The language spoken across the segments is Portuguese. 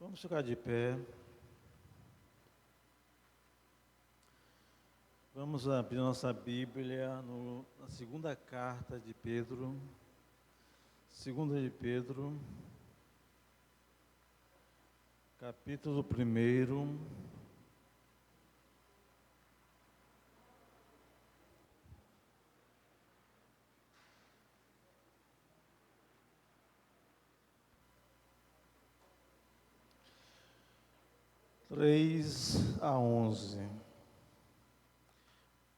Vamos ficar de pé. Vamos abrir nossa Bíblia na segunda carta de Pedro. Segunda de Pedro, capítulo 1. Três a 11.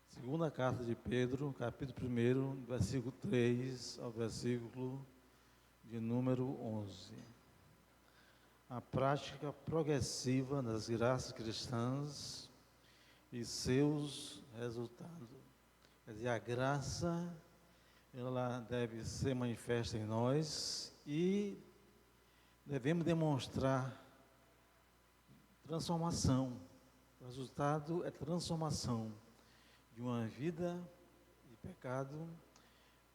Segunda carta de Pedro, capítulo 1, versículo 3 ao versículo de número 11. A prática progressiva das graças cristãs e seus resultados. Quer dizer, a graça, ela deve ser manifesta em nós e devemos demonstrar transformação. O resultado é transformação de uma vida de pecado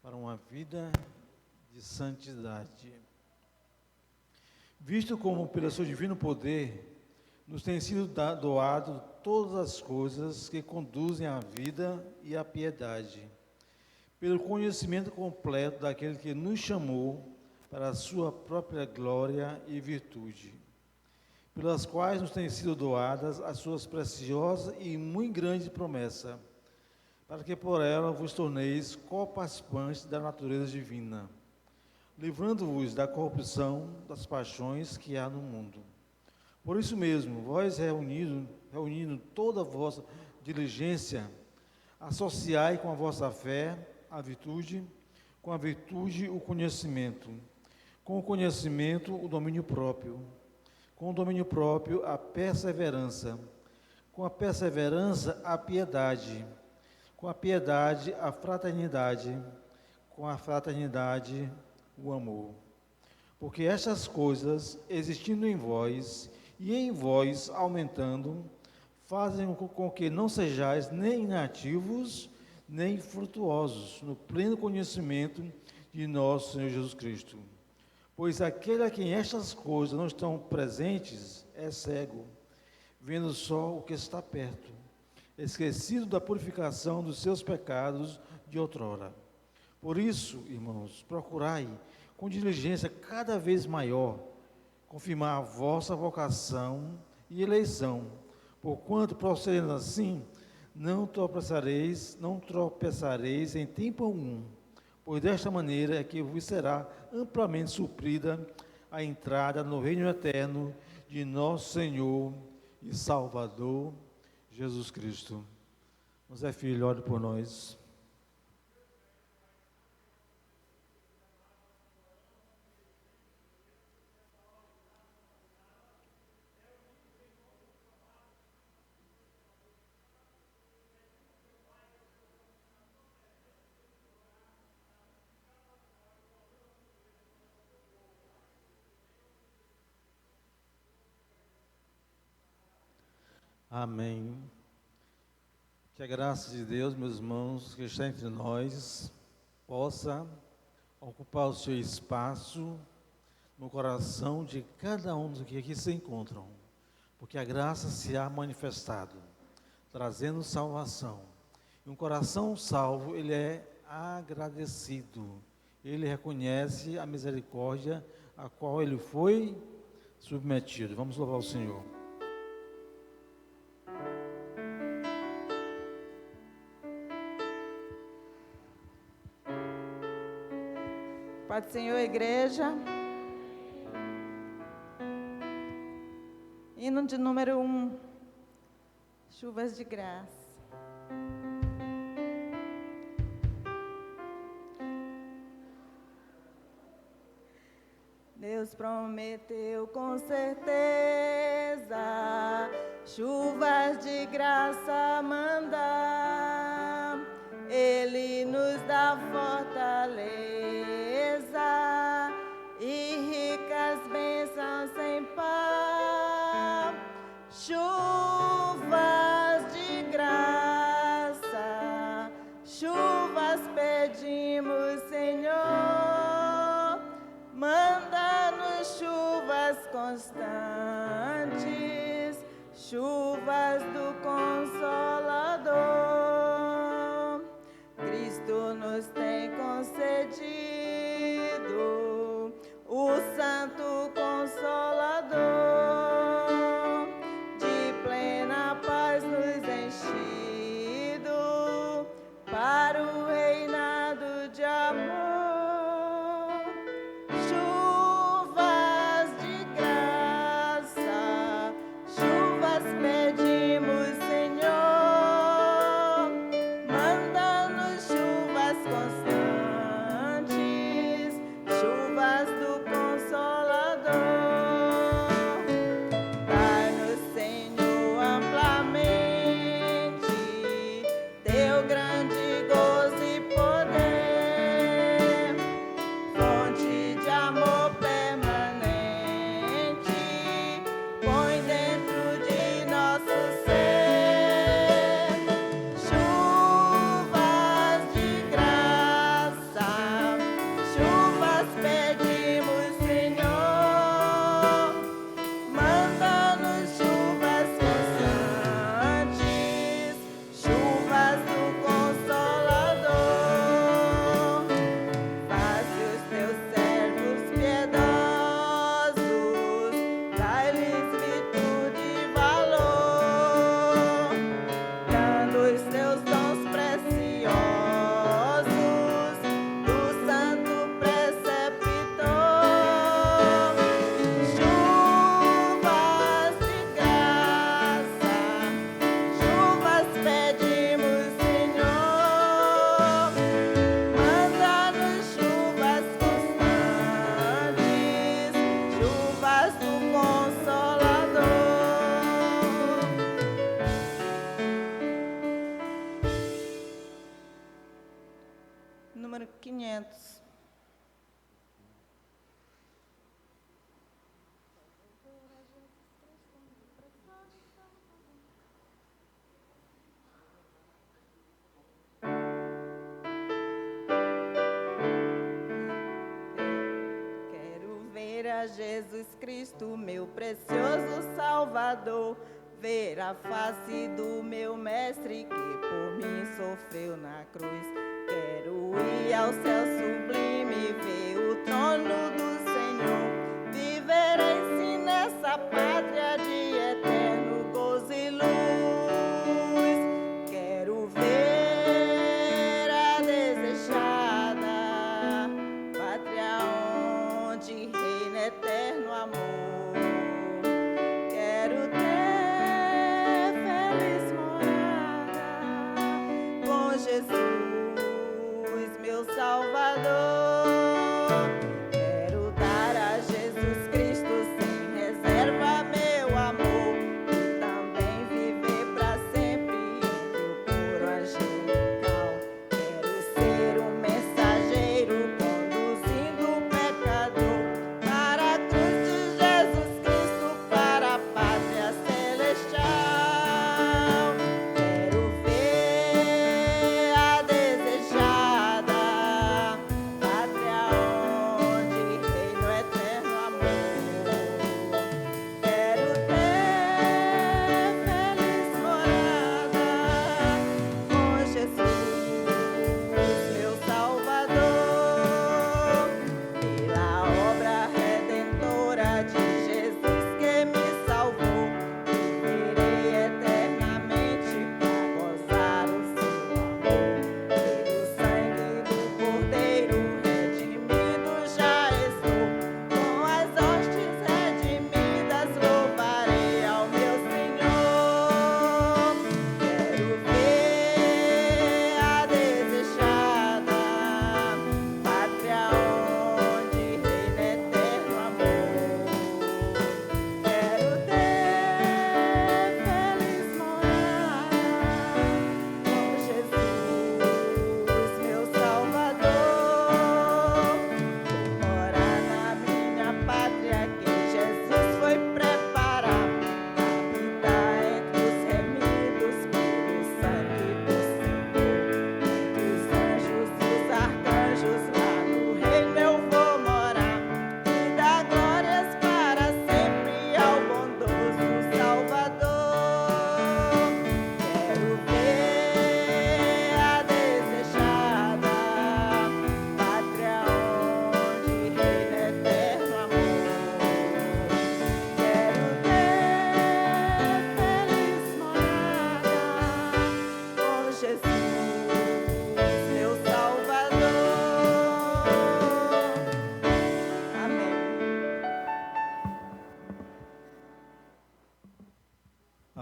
para uma vida de santidade. Visto como pelo seu divino poder nos tem sido doado todas as coisas que conduzem à vida e à piedade, pelo conhecimento completo daquele que nos chamou para a sua própria glória e virtude, pelas quais nos têm sido doadas as suas preciosas e muito grandes promessas, para que por ela vos torneis co-participantes da natureza divina, livrando-vos da corrupção das paixões que há no mundo. Por isso mesmo, vós reunindo toda a vossa diligência, associai com a vossa fé a virtude, com a virtude o conhecimento, com o conhecimento o domínio próprio, com o domínio próprio a perseverança, com a perseverança a piedade, com a piedade a fraternidade, com a fraternidade o amor. Porque estas coisas, existindo em vós e em vós aumentando, fazem com que não sejais nem inativos, nem frutuosos no pleno conhecimento de nosso Senhor Jesus Cristo. Pois aquele a quem estas coisas não estão presentes é cego, vendo só o que está perto, esquecido da purificação dos seus pecados de outrora. Por isso, irmãos, procurai com diligência cada vez maior confirmar a vossa vocação e eleição, porquanto, procedendo assim, não tropeçareis em tempo algum, pois desta maneira é que vos será amplamente suprida a entrada no reino eterno de nosso Senhor e Salvador Jesus Cristo. José Filho, ore por nós. Amém. Que a graça de Deus, meus irmãos, que está entre nós, possa ocupar o seu espaço no coração de cada um dos que aqui se encontram, porque a graça se há manifestado, trazendo salvação. E um coração salvo, ele é agradecido, ele reconhece a misericórdia a qual ele foi submetido. Vamos louvar o Senhor. Paz do Senhor, igreja. Hino de número 1, chuvas de graça. Deus prometeu com certeza chuvas de graça mandar. Ele nos dá fortaleza e ricas bênçãos sem par. Chuvas de graça, chuvas pedimos, Senhor. Manda-nos chuva chuvas constantes, chuvas do Consolador. Cristo nos tem concedido o Santo Consolador, de plena paz nos enchido para o reinado de amor. Chuvas de graça, chuvas pedimos, Senhor, manda-nos chuvas constantes, chuvas do Consolador. Dai-nos, Senhor, amplamente teu grande gozo e poder, fonte de amor permanente, põe dentro de nosso ser. Chuvas de graça, chuvas pedimos, Senhor, manda-nos chuvas constantes, chuvas do Consolador. Faze os teus servos piedosos, dai-lhes virtude e valor, dando os teus dons preciosos do Santo Preceptor. Chuvas de graça, chuvas pedimos, Senhor, manda-nos chuvas constantes, chuvas do Consolador. Número 500. Quero ver a Jesus Cristo, meu precioso Salvador, ver a face do meu Mestre que por mim sofreu na cruz. Quero ir ao céu sublime, ver o trono do Senhor, viverei sim nessa pátria de eterno gozo e luz. Quero ver a desejada pátria onde reina eterno amor. Quero ter feliz morada com Jesus, meu Salvador. Quero dar a Jesus Cristo sem reserva meu amor, e também viver para sempre entre o coro angelical. Quero ser um mensageiro conduzindo o pecador para a cruz de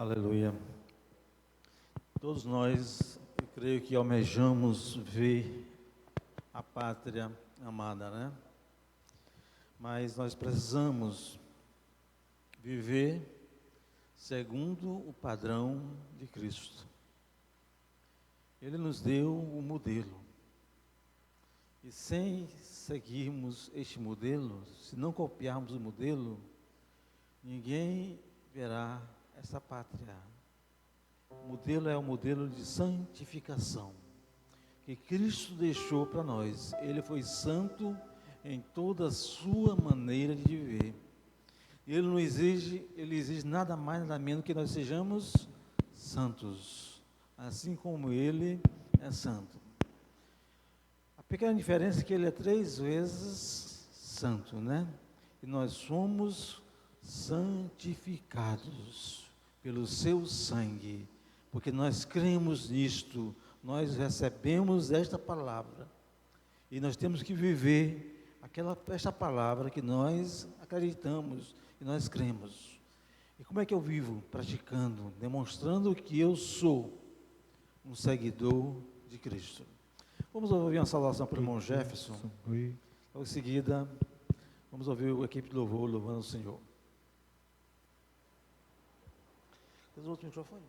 Aleluia. Todos nós, eu creio que almejamos ver a pátria amada, né? Mas nós precisamos viver segundo o padrão de Cristo. Ele nos deu o modelo. E sem seguirmos este modelo, se não copiarmos o modelo, ninguém verá essa pátria. O modelo é o modelo de santificação que Cristo deixou para nós. Ele foi santo em toda a sua maneira de viver. Ele exige nada mais, nada menos que nós sejamos santos, assim como Ele é santo. A pequena diferença é que Ele é 3 vezes santo, né? E nós somos santificados pelo seu sangue, porque nós cremos nisto, nós recebemos esta palavra, e nós temos que viver esta palavra que nós acreditamos e nós cremos. E como é que eu vivo? Praticando, demonstrando que eu sou um seguidor de Cristo. Vamos ouvir uma saudação para o irmão Jefferson. Logo em seguida, vamos ouvir a equipe de louvor louvando o Senhor. Os outros microfones?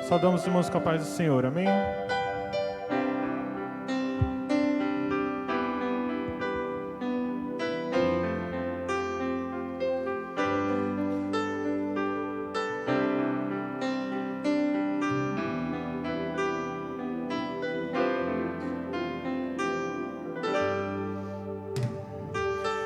Saudamos os irmãos com a paz do Senhor, amém?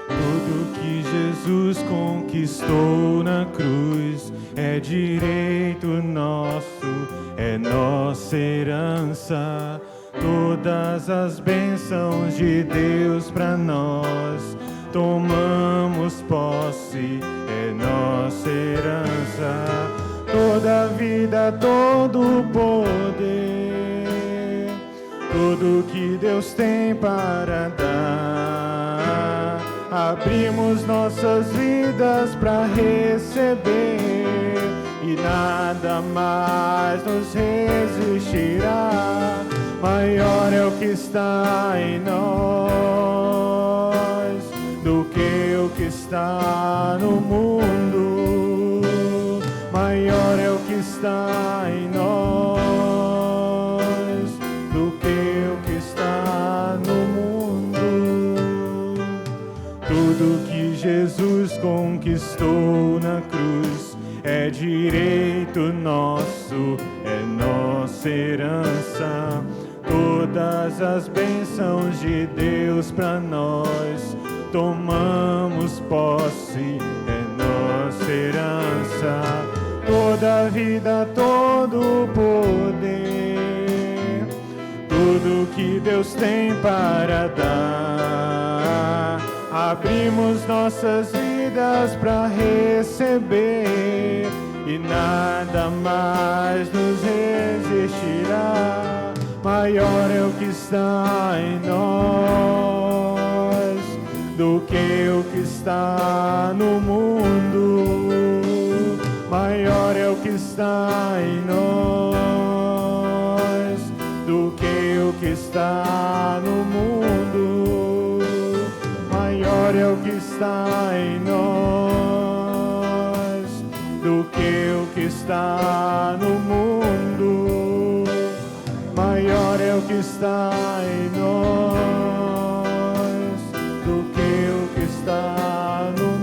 Tudo que Jesus conquistou na cruz é direito nosso, é nossa herança. Todas as bênçãos de Deus para nós tomamos posse, é nossa herança. Toda a vida, todo o poder, tudo que Deus tem para dar, abrimos nossas vidas para receber e nada mais nos resistirá. Maior é o que está em nós do que o que está no mundo. Maior é o que está em nós do que o que está no mundo. Tudo que Jesus conquistou na cruz é direito nosso, é nossa herança. Todas as bênçãos de Deus para nós tomamos posse, é nossa herança. Toda a vida, todo o poder, tudo que Deus tem para dar, abrimos nossas vidas para receber e nada mais nos resistirá. Maior é o que está em nós do que o que está no mundo. Maior é o que está em nós do que o que está no mundo. Maior é o que está em nós do que o que está no mundo. Maior é o que está em nós do que o que está no mundo.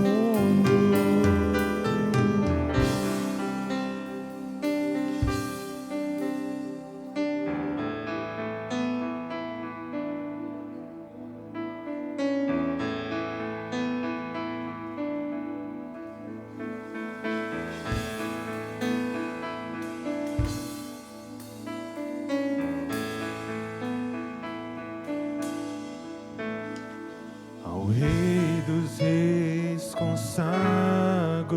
Ao Rei dos Reis consagro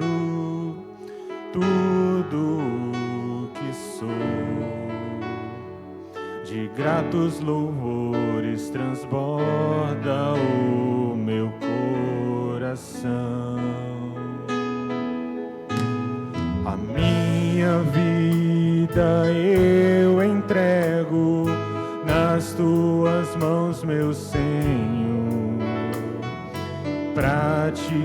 tudo o que sou, de gratos louvores transborda o meu coração. A minha vida eu entrego nas tuas mãos, meu Senhor, pra te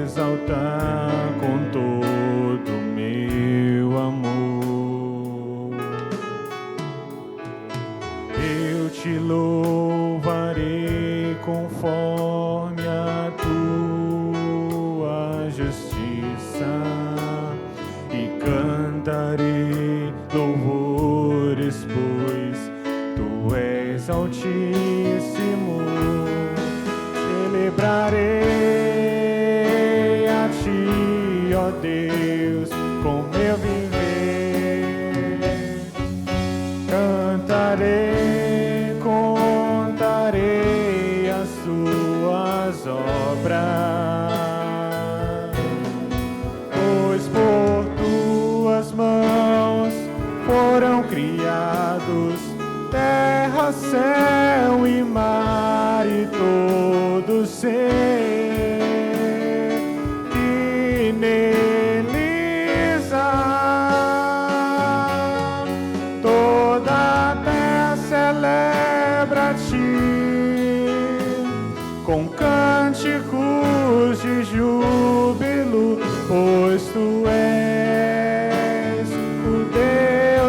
exaltar com todo o meu amor. Eu te louvarei conforme a tua justiça e cantarei louvores, pois tu és altíssimo. Celebrarei a ti, ó Deus, com meu viver. Cantarei, contarei as tuas obras, pois por tuas mãos foram criados terra, céu e mar e todo ser que neles há. Toda a terra celebra a ti com cânticos de júbilo, pois tu és o Deus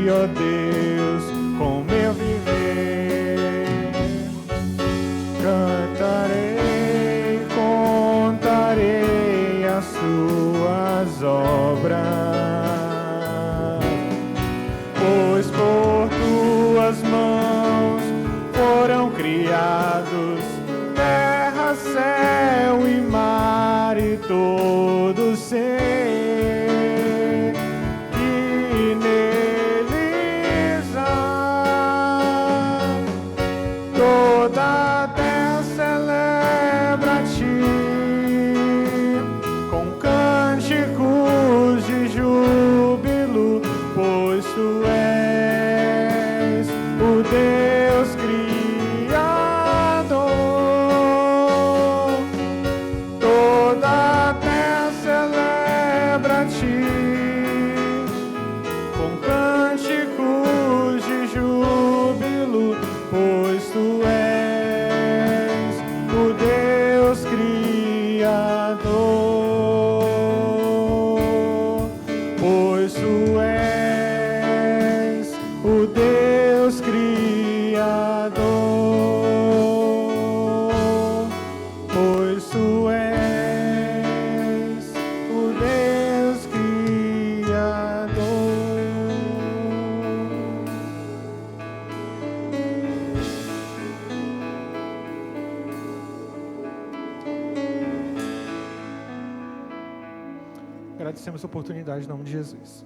ó Deus, com meu viver. Cantarei, contarei as tuas obras, pois por tuas mãos foram criados terra, céu e mar e todo ser que neles há. Toda a terra celebra a ti com cânticos de júbilo, pois tu és o Deus Criador. Toda a terra celebra a ti com cânticos de júbilo, pois tu és o Deus Criador. Pois tu és o Deus Criador. Pois tu és o Deus Criador. Agradecemos a oportunidade em nome de Jesus.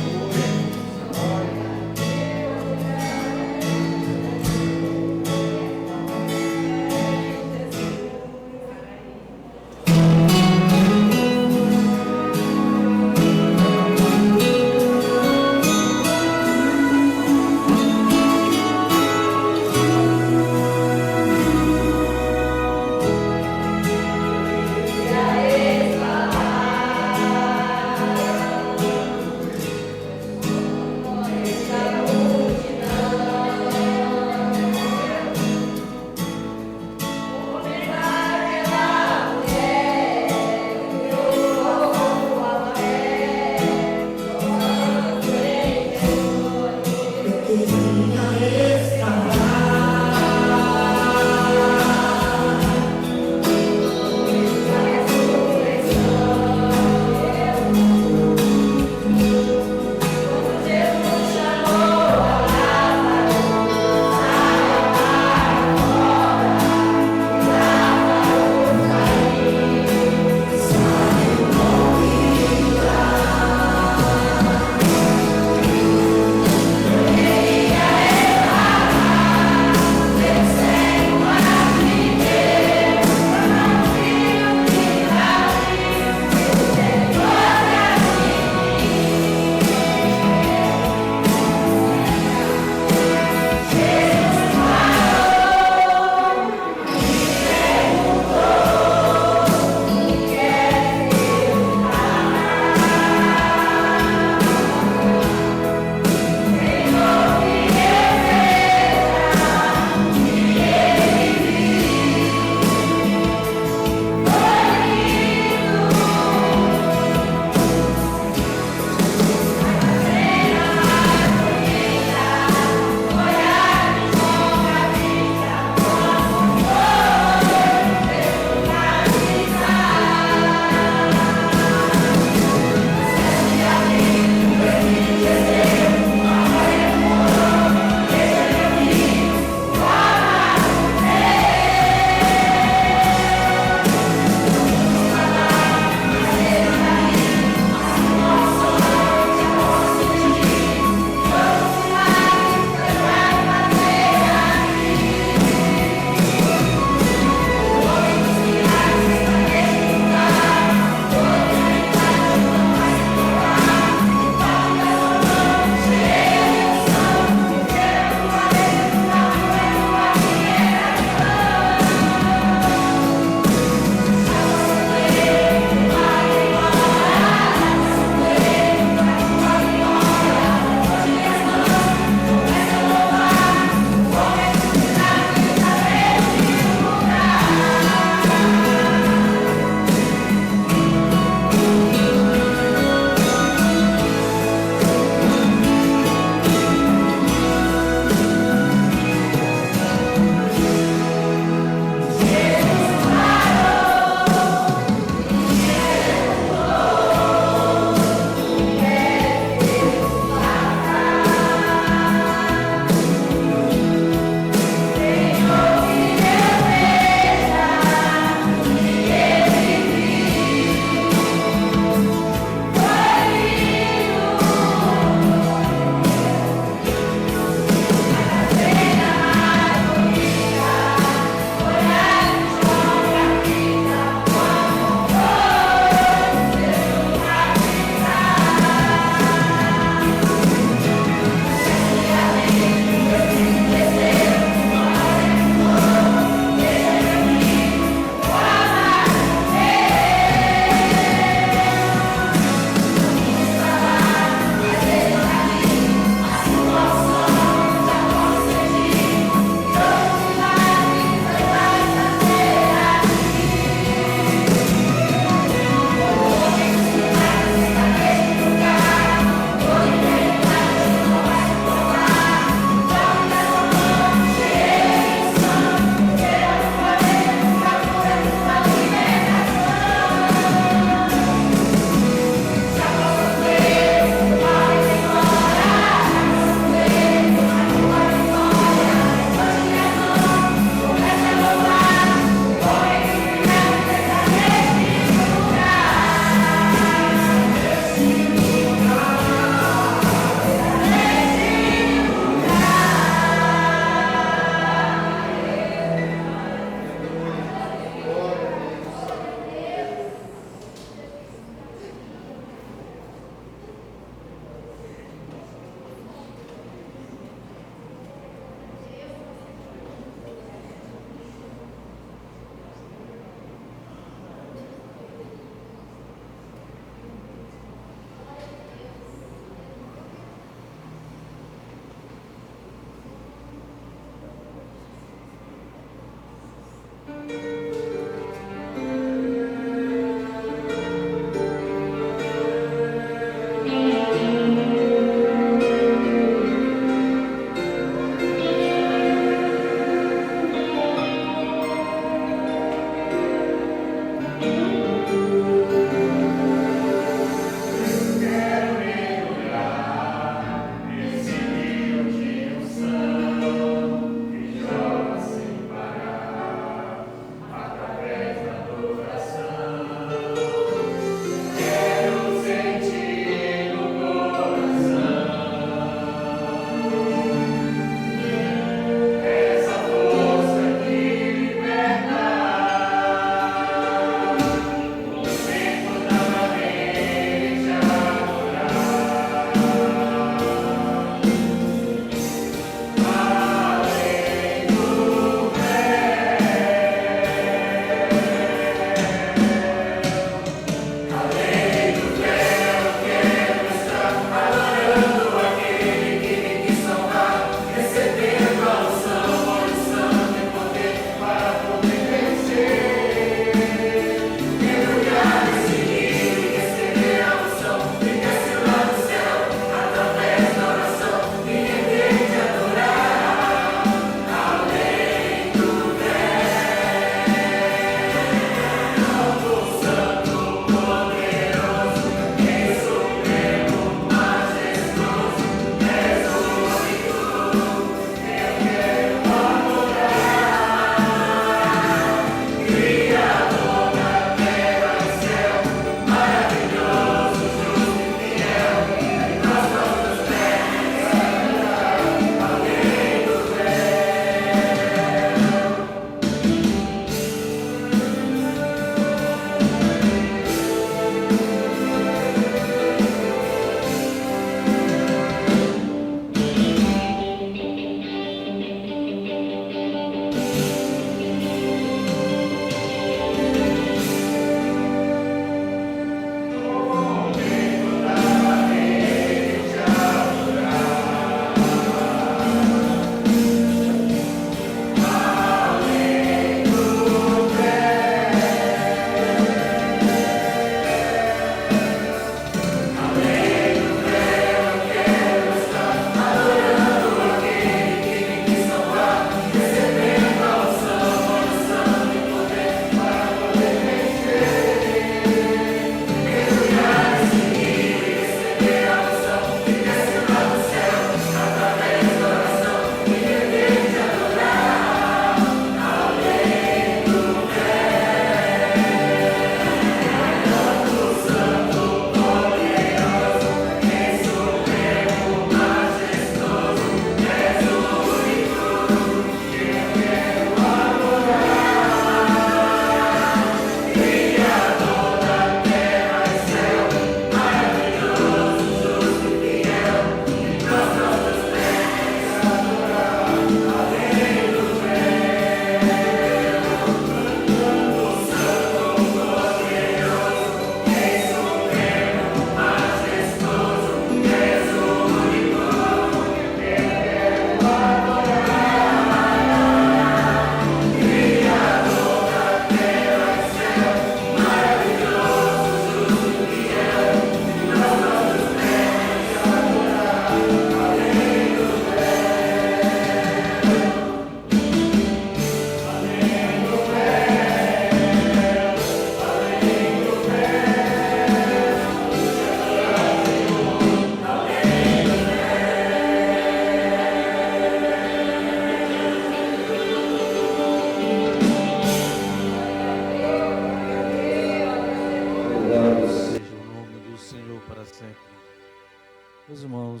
Meus irmãos,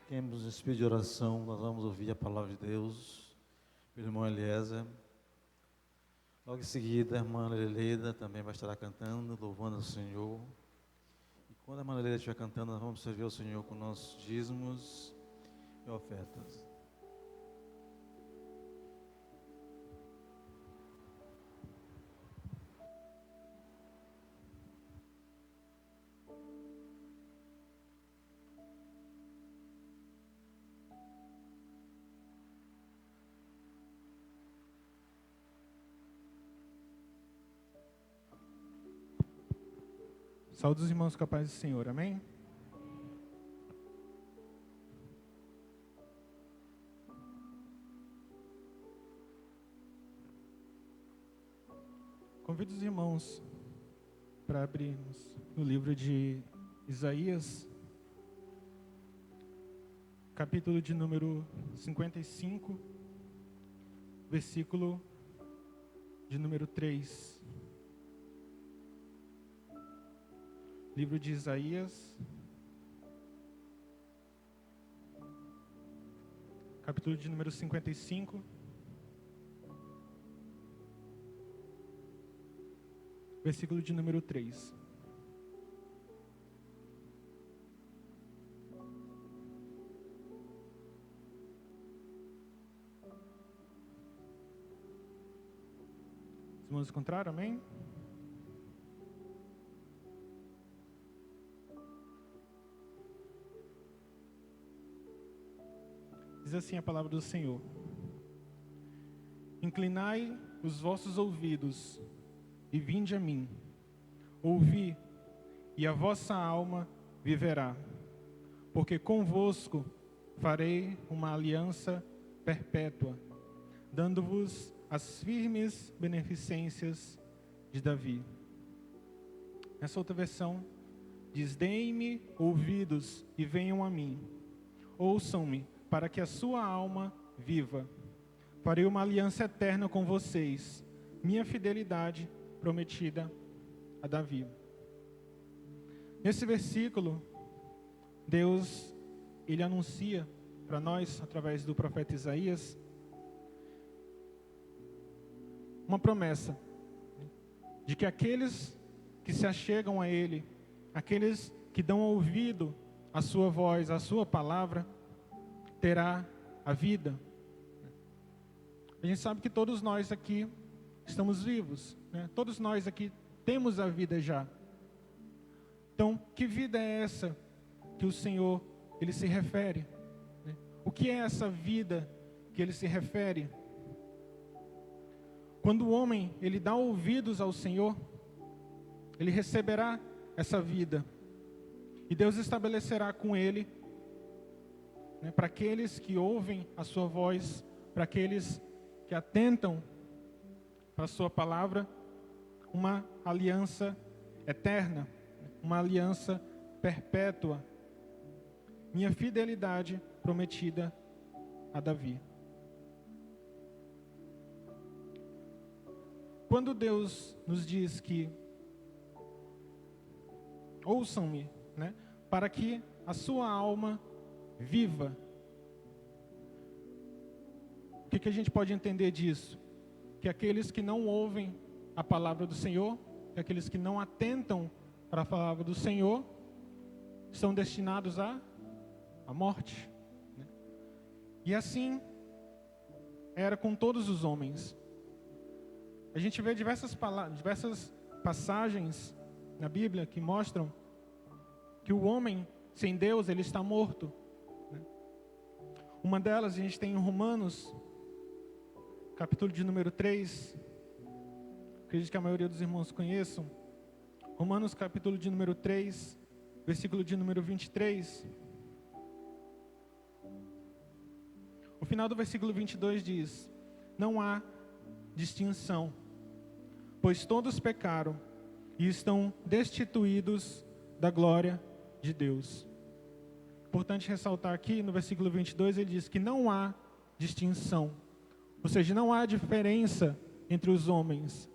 fiquemos em espírito de oração, nós vamos ouvir a palavra de Deus, meu irmão Eliezer. Logo em seguida, a irmã Leleida também vai estar cantando, louvando o Senhor. E quando a irmã Leleida estiver cantando, nós vamos servir ao Senhor com nossos dízimos e ofertas. Saúde os irmãos com a paz do Senhor, amém? Convido os irmãos para abrirmos no livro de Isaías, capítulo de número 55, versículo de número 3. Livro de Isaías, capítulo de número 55, versículo de número 3. Os irmãos encontraram, amém? Diz assim a palavra do Senhor: inclinai os vossos ouvidos e vinde a mim. Ouvi, e a vossa alma viverá. Porque convosco farei uma aliança perpétua, dando-vos as firmes beneficências de Davi. Nessa outra versão, diz: deem-me ouvidos e venham a mim. Ouçam-me, para que a sua alma viva. Farei uma aliança eterna com vocês, minha fidelidade prometida a Davi. Nesse versículo, Deus, ele anuncia para nós, através do profeta Isaías, uma promessa de que aqueles que se achegam a Ele, aqueles que dão ouvido à sua voz, à sua palavra, terá a vida. A gente sabe que todos nós aqui estamos vivos, né? Todos nós aqui temos a vida já. Então, que vida é essa que o Senhor, ele se refere, né? O que é essa vida que ele se refere? Quando o homem, ele dá ouvidos ao Senhor, ele receberá essa vida. E Deus estabelecerá com ele, né, para aqueles que ouvem a sua voz, para aqueles que atentam para a sua palavra, uma aliança eterna, uma aliança perpétua. Minha fidelidade prometida a Davi. Quando Deus nos diz que ouçam-me, né, para que a sua alma viva, o que a gente pode entender disso? Que aqueles que não ouvem a palavra do Senhor, que aqueles que não atentam para a palavra do Senhor, são destinados à morte, né? E assim era com todos os homens. A gente vê diversas passagens na Bíblia que mostram que o homem sem Deus, ele está morto, né? Uma delas a gente tem em Romanos, capítulo de número 3, acredito que a maioria dos irmãos conheçam. Romanos capítulo de número 3, versículo de número 23. O final do versículo 22 diz: não há distinção, pois todos pecaram e estão destituídos da glória de Deus. Importante ressaltar aqui no versículo 22, ele diz que não há distinção, ou seja, não há diferença entre os homens,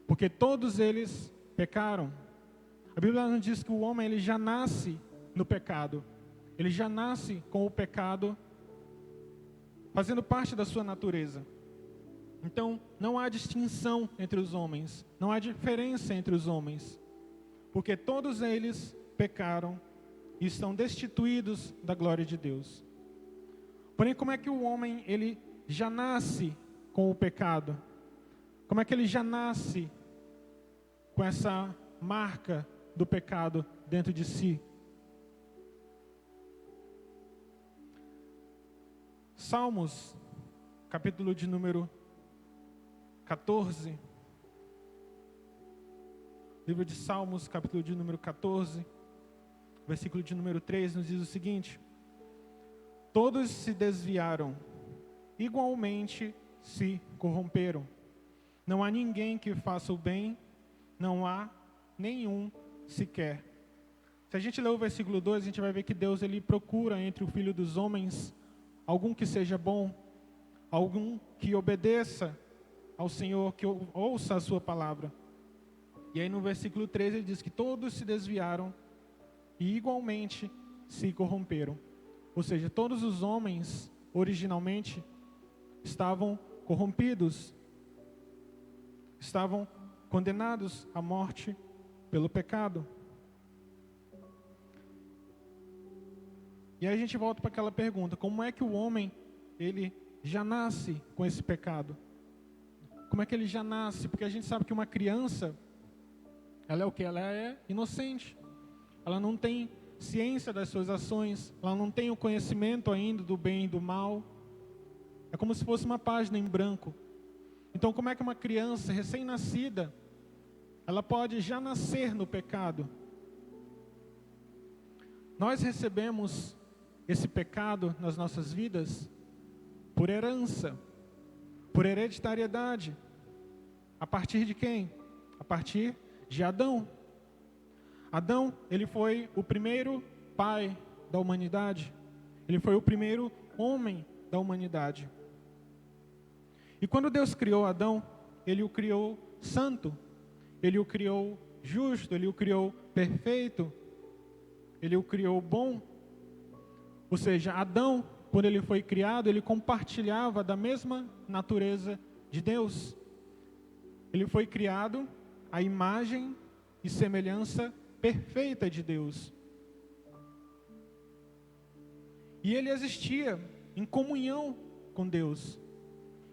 porque todos eles pecaram. A Bíblia nos diz que o homem, ele já nasce no pecado, ele já nasce com o pecado fazendo parte da sua natureza. Então, não há distinção entre os homens, não há diferença entre os homens, porque todos eles pecaram e estão destituídos da glória de Deus. Porém, como é que o homem, ele já nasce com o pecado? Como é que ele já nasce com essa marca do pecado dentro de si? Salmos, capítulo de número 14, livro de Salmos, capítulo de número 14, versículo de número 3, nos diz o seguinte: todos se desviaram, igualmente se corromperam. Não há ninguém que faça o bem, não há nenhum sequer. Se a gente ler o versículo 2, a gente vai ver que Deus ele procura entre o filho dos homens algum que seja bom, algum que obedeça ao Senhor, que ouça a sua palavra. E aí no versículo 3 ele diz que todos se desviaram e igualmente se corromperam. Ou seja, todos os homens originalmente estavam corrompidos, estavam condenados à morte pelo pecado. E aí a gente volta para aquela pergunta: como é que o homem ele já nasce com esse pecado? Como é que ele já nasce? Porque a gente sabe que uma criança, ela é o quê? Ela é inocente. Ela não tem ciência das suas ações, ela não tem o conhecimento ainda do bem e do mal. É como se fosse uma página em branco. Então, como é que uma criança recém-nascida, ela pode já nascer no pecado? Nós recebemos esse pecado nas nossas vidas por herança, por hereditariedade. A partir de quem? A partir de Adão. Adão, ele foi o primeiro pai da humanidade. Ele foi o primeiro homem da humanidade. E quando Deus criou Adão, ele o criou santo, ele o criou justo, ele o criou perfeito, ele o criou bom. Ou seja, Adão, quando ele foi criado, ele compartilhava da mesma natureza de Deus. Ele foi criado à imagem e semelhança perfeita de Deus. E ele existia em comunhão com Deus.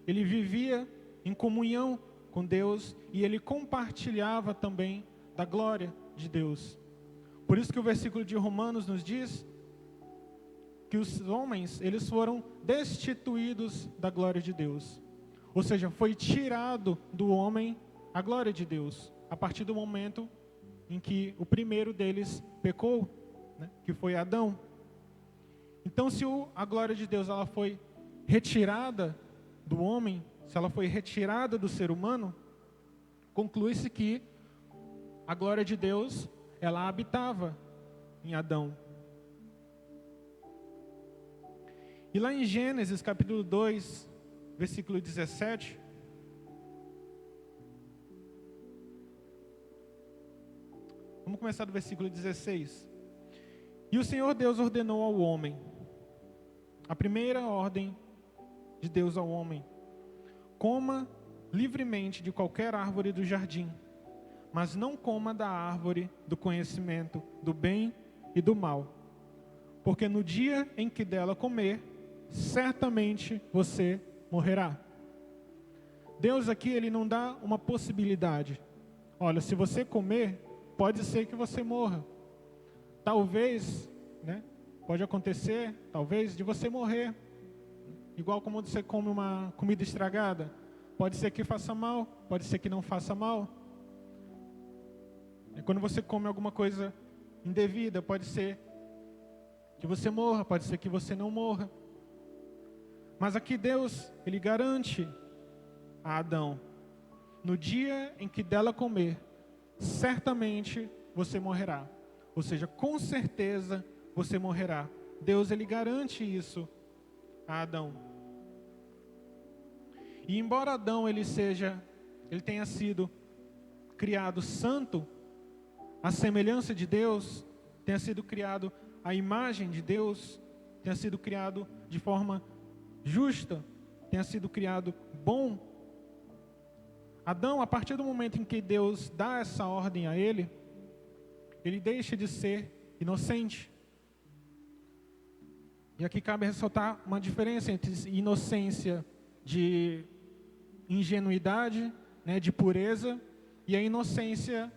Ele vivia em comunhão com Deus e ele compartilhava também da glória de Deus. Por isso que o versículo de Romanos nos diz que os homens, eles foram destituídos da glória de Deus. Ou seja, foi tirado do homem a glória de Deus, a partir do momento em que o primeiro deles pecou, né, que foi Adão. Então, se a glória de Deus ela foi retirada do homem, se ela foi retirada do ser humano, conclui-se que a glória de Deus, ela habitava em Adão. E lá em Gênesis capítulo 2, versículo 17, vamos começar do versículo 16. E o Senhor Deus ordenou ao homem, a primeira ordem de Deus ao homem: coma livremente de qualquer árvore do jardim, mas não coma da árvore do conhecimento do bem e do mal, porque no dia em que dela comer, certamente você morrerá. Deus aqui, ele não dá uma possibilidade. Olha, se você comer, pode ser que você morra. Talvez, né, pode acontecer, talvez, de você morrer. Igual como você come uma comida estragada. Pode ser que faça mal, pode ser que não faça mal. E quando você come alguma coisa indevida, pode ser que você morra, pode ser que você não morra. Mas aqui Deus, ele garante a Adão: no dia em que dela comer, certamente você morrerá. Ou seja, com certeza você morrerá. Deus, ele garante isso a Adão. E embora Adão ele tenha sido criado santo, à semelhança de Deus, tenha sido criado à imagem de Deus, tenha sido criado de forma justa, tenha sido criado bom, Adão, a partir do momento em que Deus dá essa ordem a ele deixa de ser inocente. E aqui cabe ressaltar uma diferença entre inocência de ingenuidade, né, de pureza, e a inocência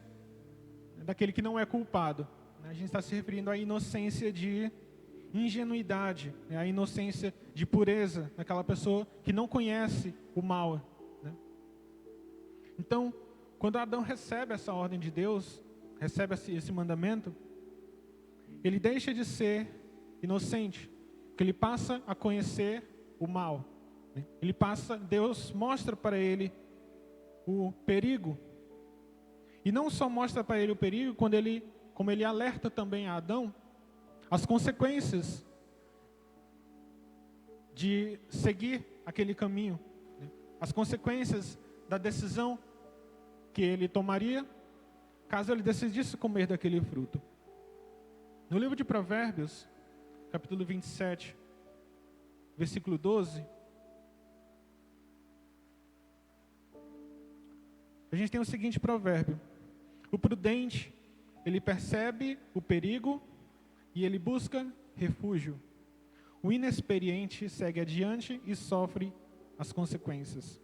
daquele que não é culpado. A gente está se referindo à inocência de ingenuidade, né, a inocência de pureza daquela pessoa que não conhece o mal. Né? Então, quando Adão recebe essa ordem de Deus, recebe esse mandamento, ele deixa de ser inocente, porque ele passa a conhecer o mal. Deus mostra para ele o perigo. E não só mostra para ele o perigo, como ele alerta também a Adão as consequências de seguir aquele caminho, as consequências da decisão que ele tomaria caso ele decidisse comer daquele fruto. No livro de Provérbios, capítulo 27, versículo 12, a gente tem o seguinte provérbio: o prudente, ele percebe o perigo e ele busca refúgio. O inexperiente segue adiante e sofre as consequências.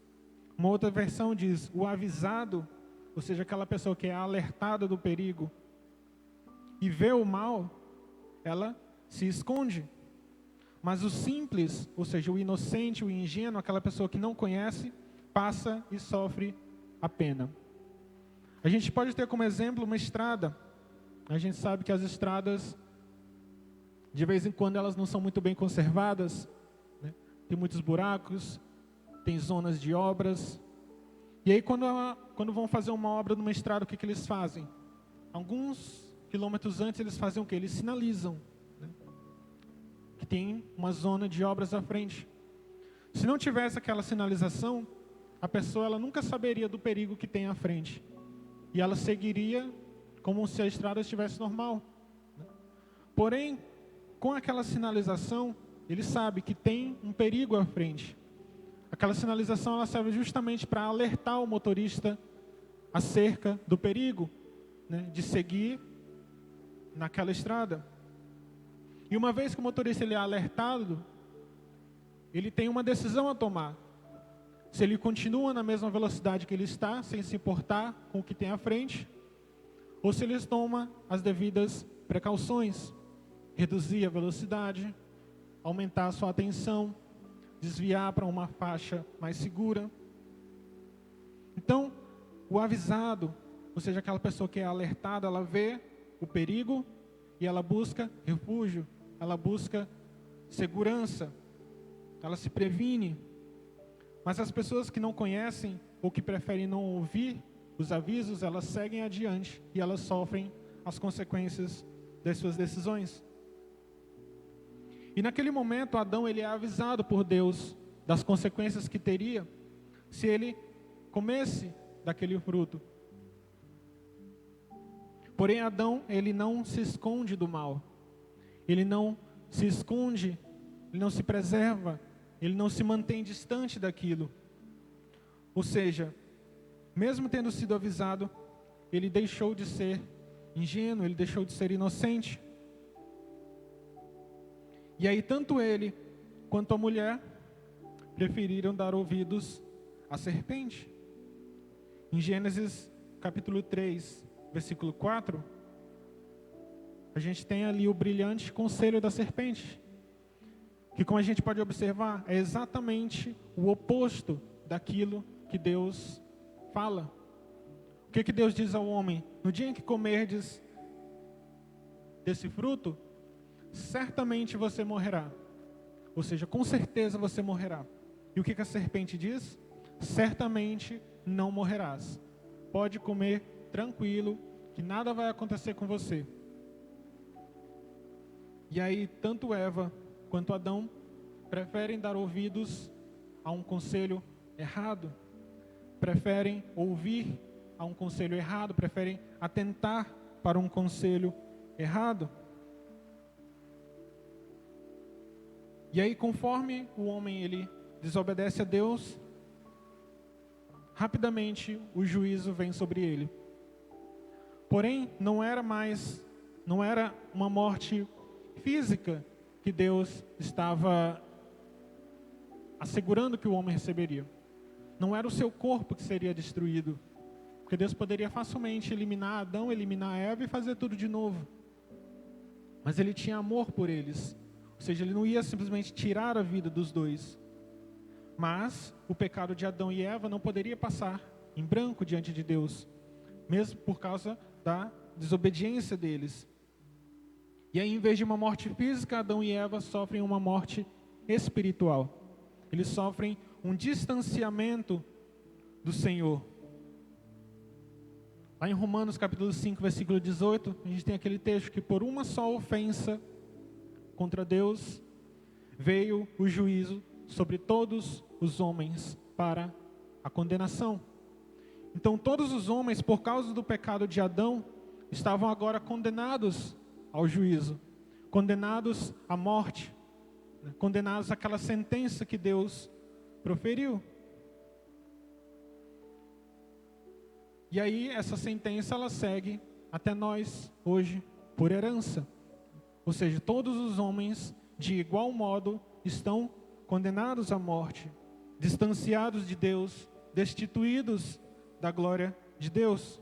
Uma outra versão diz: o avisado, ou seja, aquela pessoa que é alertada do perigo e vê o mal, ela se esconde. Mas o simples, ou seja, o inocente, o ingênuo, aquela pessoa que não conhece, passa e sofre a pena. A gente pode ter como exemplo uma estrada. A gente sabe que as estradas, de vez em quando, elas não são muito bem conservadas, né? Tem muitos buracos, tem zonas de obras. E aí, quando vão fazer uma obra numa estrada, o que eles fazem? Alguns quilômetros antes, eles fazem o quê? Eles sinalizam, né? Que tem uma zona de obras à frente. Se não tivesse aquela sinalização, a pessoa ela nunca saberia do perigo que tem à frente. E ela seguiria como se a estrada estivesse normal, né? Porém, com aquela sinalização, ele sabe que tem um perigo à frente. Aquela sinalização ela serve justamente para alertar o motorista acerca do perigo, né, de seguir naquela estrada. E uma vez que o motorista ele é alertado, ele tem uma decisão a tomar. Se ele continua na mesma velocidade que ele está, sem se importar com o que tem à frente, ou se ele toma as devidas precauções, reduzir a velocidade, aumentar a sua atenção, desviar para uma faixa mais segura. Então, o avisado, ou seja, aquela pessoa que é alertada, ela vê o perigo e ela busca refúgio, ela busca segurança, ela se previne. Mas as pessoas que não conhecem ou que preferem não ouvir os avisos, elas seguem adiante e elas sofrem as consequências das suas decisões. E naquele momento, Adão ele é avisado por Deus das consequências que teria se ele comesse daquele fruto. Porém, Adão, ele não se esconde do mal. Ele não se esconde, ele não se preserva, ele não se mantém distante daquilo. Ou seja, mesmo tendo sido avisado, ele deixou de ser ingênuo, ele deixou de ser inocente. E aí tanto ele quanto a mulher preferiram dar ouvidos à serpente. Em Gênesis capítulo 3, versículo 4, a gente tem ali o brilhante conselho da serpente, que, como a gente pode observar, é exatamente o oposto daquilo que Deus fala. O que Deus diz ao homem? No dia em que comerdes desse fruto, certamente você morrerá. Ou seja, com certeza você morrerá. E o que a serpente diz? Certamente não morrerás. Pode comer tranquilo, que nada vai acontecer com você. E aí, tanto Eva quanto Adão preferem dar ouvidos a um conselho errado. Preferem ouvir a um conselho errado, preferem atentar para um conselho errado. E aí, conforme o homem ele desobedece a Deus, rapidamente o juízo vem sobre ele. Porém, não era uma morte física que Deus estava assegurando que o homem receberia. Não era o seu corpo que seria destruído, porque Deus poderia facilmente eliminar Adão, eliminar Eva e fazer tudo de novo. Mas ele tinha amor por eles. Ou seja, ele não ia simplesmente tirar a vida dos dois. Mas o pecado de Adão e Eva não poderia passar em branco diante de Deus, mesmo por causa da desobediência deles. E aí, em vez de uma morte física, Adão e Eva sofrem uma morte espiritual. Eles sofrem um distanciamento do Senhor. Lá em Romanos capítulo 5, versículo 18, a gente tem aquele texto que por uma só ofensa contra Deus, veio o juízo sobre todos os homens para a condenação. Então todos os homens, por causa do pecado de Adão, estavam agora condenados ao juízo, condenados à morte, condenados àquela sentença que Deus proferiu. E aí essa sentença ela segue até nós hoje por herança. Ou seja, todos os homens de igual modo estão condenados à morte, distanciados de Deus, destituídos da glória de Deus.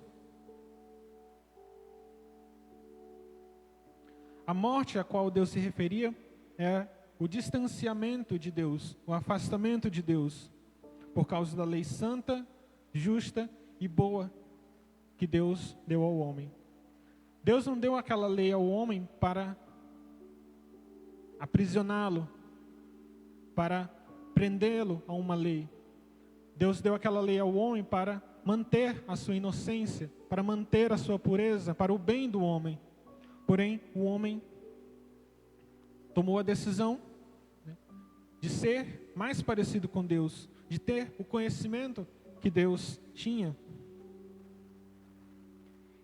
A morte a qual Deus se referia é o distanciamento de Deus, o afastamento de Deus, por causa da lei santa, justa e boa que Deus deu ao homem. Deus não deu aquela lei ao homem para aprisioná-lo, para prendê-lo a uma lei. Deus deu aquela lei ao homem para manter a sua inocência, para manter a sua pureza, para o bem do homem. Porém, o homem tomou a decisão de ser mais parecido com Deus, de ter o conhecimento que Deus tinha.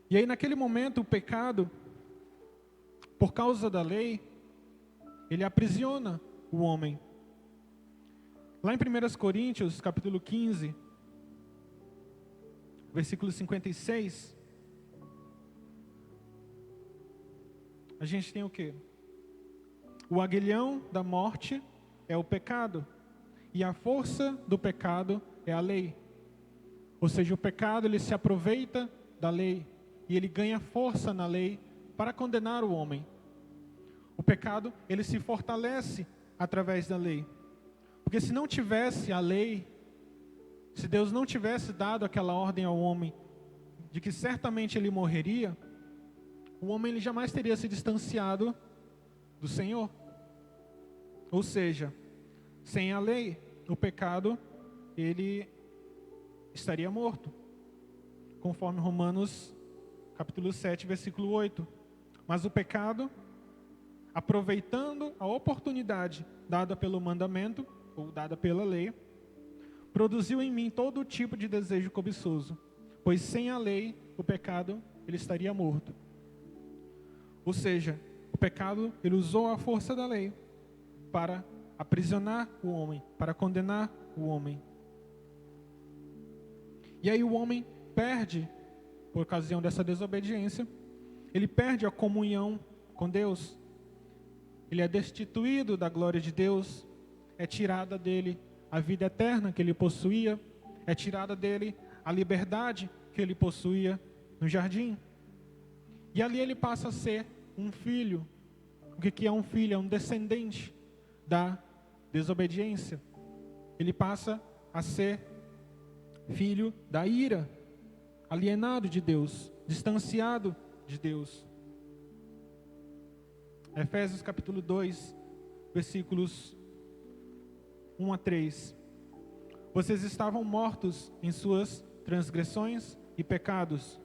E aí, naquele momento, o pecado, por causa da lei, ele aprisiona o homem. Lá em 1 Coríntios, capítulo 15, versículo 56, a gente tem o quê? O aguilhão da morte é o pecado, e a força do pecado é a lei. Ou seja, o pecado ele se aproveita da lei, e ele ganha força na lei para condenar o homem. O pecado, ele se fortalece através da lei. Porque se não tivesse a lei, se Deus não tivesse dado aquela ordem ao homem, de que certamente ele morreria, o homem ele jamais teria se distanciado do Senhor. Ou seja, sem a lei, o pecado, ele estaria morto. Conforme Romanos capítulo 7, versículo 8. Mas o pecado, aproveitando a oportunidade dada pelo mandamento, ou dada pela lei, produziu em mim todo tipo de desejo cobiçoso, pois sem a lei, o pecado, ele estaria morto. Ou seja, o pecado, ele usou a força da lei para aprisionar o homem, para condenar o homem. E aí o homem perde, por ocasião dessa desobediência, ele perde a comunhão com Deus. Ele é destituído da glória de Deus, é tirada dele a vida eterna que ele possuía, é tirada dele a liberdade que ele possuía no jardim. E ali ele passa a ser um filho. O que é um filho? É um descendente da desobediência. Ele passa a ser filho da ira, alienado de Deus, distanciado de Deus. Efésios capítulo 2, versículos 1 a 3. Vocês estavam mortos em suas transgressões e pecados,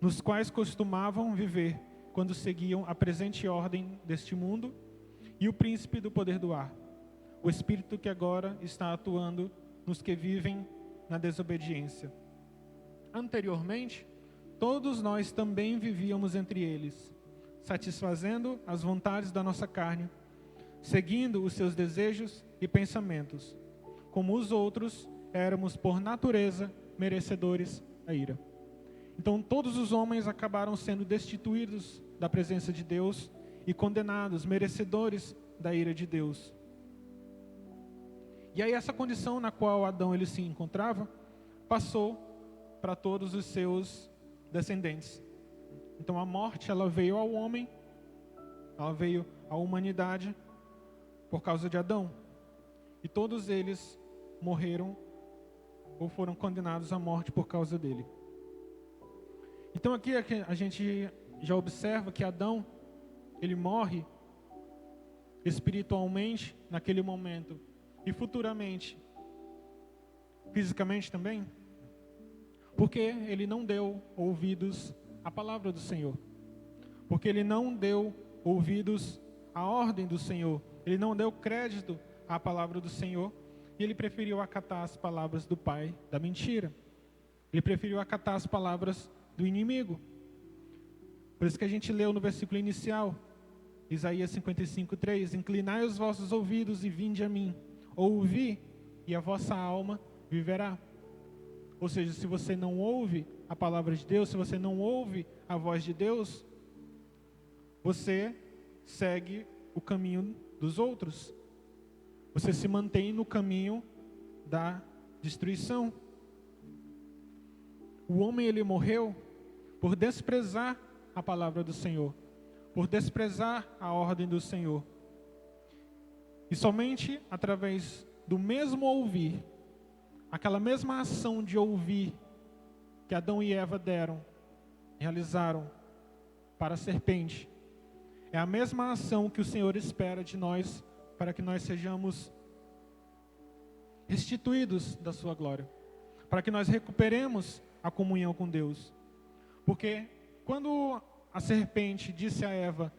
nos quais costumavam viver quando seguiam a presente ordem deste mundo e o príncipe do poder do ar, o espírito que agora está atuando nos que vivem na desobediência. Anteriormente, todos nós também vivíamos entre eles, satisfazendo as vontades da nossa carne, seguindo os seus desejos e pensamentos. Como os outros, éramos por natureza merecedores da ira. Então todos os homens acabaram sendo destituídos da presença de Deus e condenados, merecedores da ira de Deus. E aí essa condição na qual Adão ele se encontrava, passou para todos os seus descendentes. Então a morte ela veio ao homem, ela veio à humanidade por causa de Adão. E todos eles morreram ou foram condenados à morte por causa dele. Então aqui a gente já observa que Adão, ele morre espiritualmente naquele momento e futuramente, fisicamente também, porque ele não deu ouvidos à palavra do Senhor, porque ele não deu ouvidos à ordem do Senhor, ele não deu crédito à palavra do Senhor e ele preferiu acatar as palavras do pai da mentira, ele preferiu acatar as palavras do inimigo. Por isso que a gente leu no versículo inicial, Isaías 55:3, inclinai os vossos ouvidos e vinde a mim, ouvi e a vossa alma viverá. Ou seja, se você não ouve a palavra de Deus, se você não ouve a voz de Deus, você segue o caminho dos outros. Você se mantém no caminho da destruição. O homem, ele morreu por desprezar a palavra do Senhor, por desprezar a ordem do Senhor. E somente através do mesmo ouvir, aquela mesma ação de ouvir que Adão e Eva realizaram para a serpente, é a mesma ação que o Senhor espera de nós para que nós sejamos restituídos da sua glória, para que nós recuperemos a comunhão com Deus. Porque quando a serpente disse a Eva,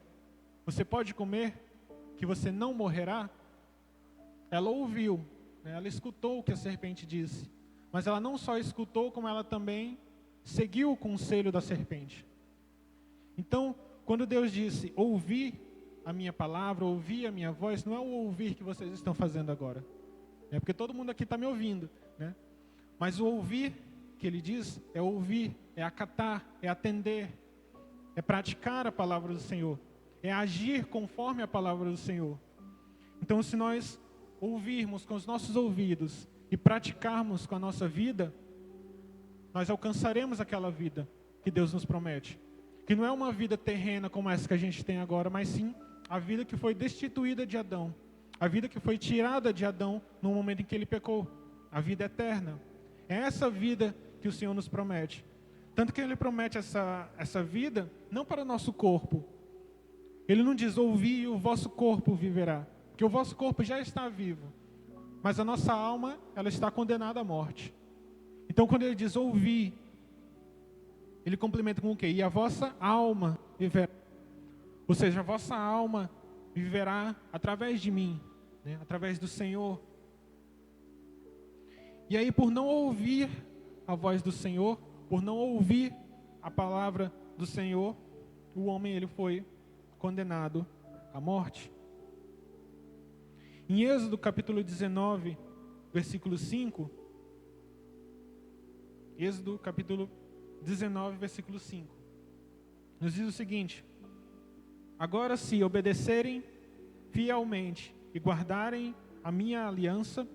você pode comer, que você não morrerá, ela ouviu, né? Ela escutou o que a serpente disse, mas ela não só escutou, como ela também seguiu o conselho da serpente. Então, quando Deus disse, ouvi a minha palavra, ouvi a minha voz, não é o ouvir que vocês estão fazendo agora, é porque todo mundo aqui está me ouvindo, né? Mas o ouvir que ele diz é ouvir, é acatar, é atender, é praticar a palavra do Senhor, é agir conforme a palavra do Senhor. Então, se nós ouvirmos com os nossos ouvidos e praticarmos com a nossa vida, nós alcançaremos aquela vida que Deus nos promete, que não é uma vida terrena como essa que a gente tem agora, mas sim a vida que foi destituída de Adão, a vida que foi tirada de Adão no momento em que ele pecou, a vida eterna. É essa vida que o Senhor nos promete. Tanto que Ele promete essa vida, não para o nosso corpo. Ele não diz, ouvi e o vosso corpo viverá. Porque o vosso corpo já está vivo. Mas a nossa alma, ela está condenada à morte. Então, quando Ele diz, ouvi, Ele complementa com o quê? E a vossa alma viverá. Ou seja, a vossa alma viverá através de mim, né? Através do Senhor. E aí, por não ouvir a voz do Senhor, por não ouvir a palavra do Senhor, o homem, ele foi condenado à morte. Em Êxodo capítulo 19, versículo 5, Êxodo capítulo 19, versículo 5, nos diz o seguinte: agora, se obedecerem fielmente e guardarem a minha aliança,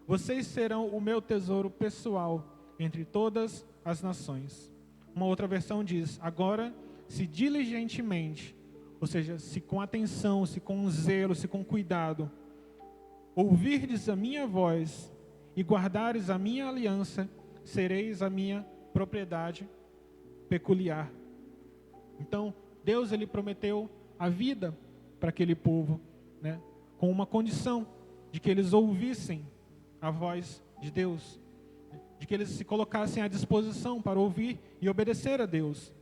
vocês serão o meu tesouro pessoal entre todas as nações. Uma outra versão diz, agora, se diligentemente, ou seja, se com atenção, se com zelo, se com cuidado, ouvirdes a minha voz e guardares a minha aliança, sereis a minha propriedade peculiar. Então, Deus, ele prometeu a vida para aquele povo, né? Com uma condição de que eles ouvissem a voz de Deus, de que eles se colocassem à disposição para ouvir e obedecer a Deus.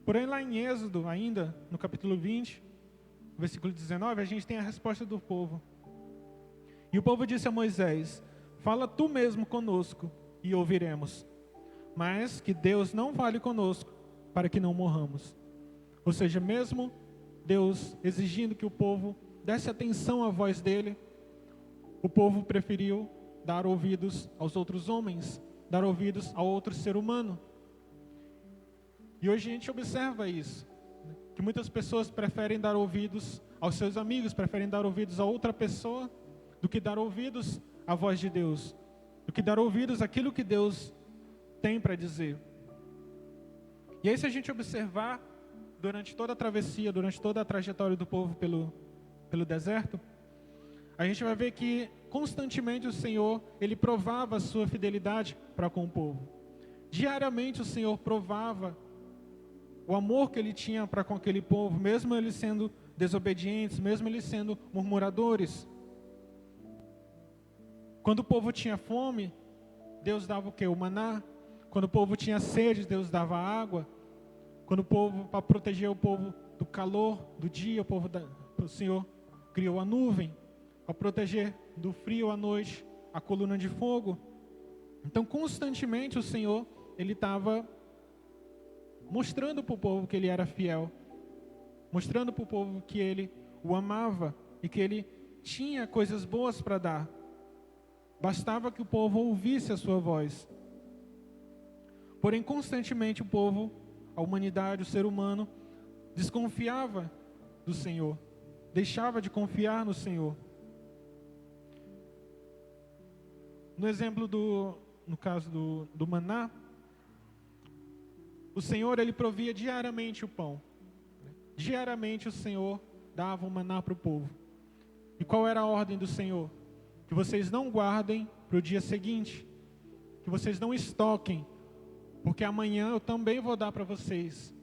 Porém, lá em Êxodo, ainda, no capítulo 20, versículo 19, a gente tem a resposta do povo. E o povo disse a Moisés, fala tu mesmo conosco e ouviremos, mas que Deus não fale conosco para que não morramos. Ou seja, mesmo Deus exigindo que o povo desse atenção à voz dele, o povo preferiu dar ouvidos aos outros homens, dar ouvidos ao outro ser humano. E hoje a gente observa isso, né? Que muitas pessoas preferem dar ouvidos aos seus amigos, preferem dar ouvidos a outra pessoa, do que dar ouvidos à voz de Deus, do que dar ouvidos àquilo que Deus tem para dizer. E aí, se a gente observar, durante toda a travessia, durante toda a trajetória do povo pelo deserto, a gente vai ver que constantemente o Senhor, Ele provava a sua fidelidade para com o povo. Diariamente o Senhor provava o amor que Ele tinha para com aquele povo, mesmo eles sendo desobedientes, mesmo eles sendo murmuradores. Quando o povo tinha fome, Deus dava o quê? O maná. Quando o povo tinha sede, Deus dava água. Quando o povo, para proteger o povo do calor do dia, o Senhor criou a nuvem. Para proteger do frio à noite, a coluna de fogo. Então, constantemente o Senhor, Ele estava mostrando para o povo que Ele era fiel. Mostrando para o povo que Ele o amava e que Ele tinha coisas boas para dar. Bastava que o povo ouvisse a sua voz. Porém, constantemente o povo, a humanidade, o ser humano, desconfiava do Senhor. Deixava de confiar no Senhor. No exemplo no caso do maná, o Senhor, Ele provia diariamente o pão. Diariamente o Senhor dava o maná para o povo. E qual era a ordem do Senhor? Que vocês não guardem para o dia seguinte. Que vocês não estoquem. Porque amanhã eu também vou dar para vocês.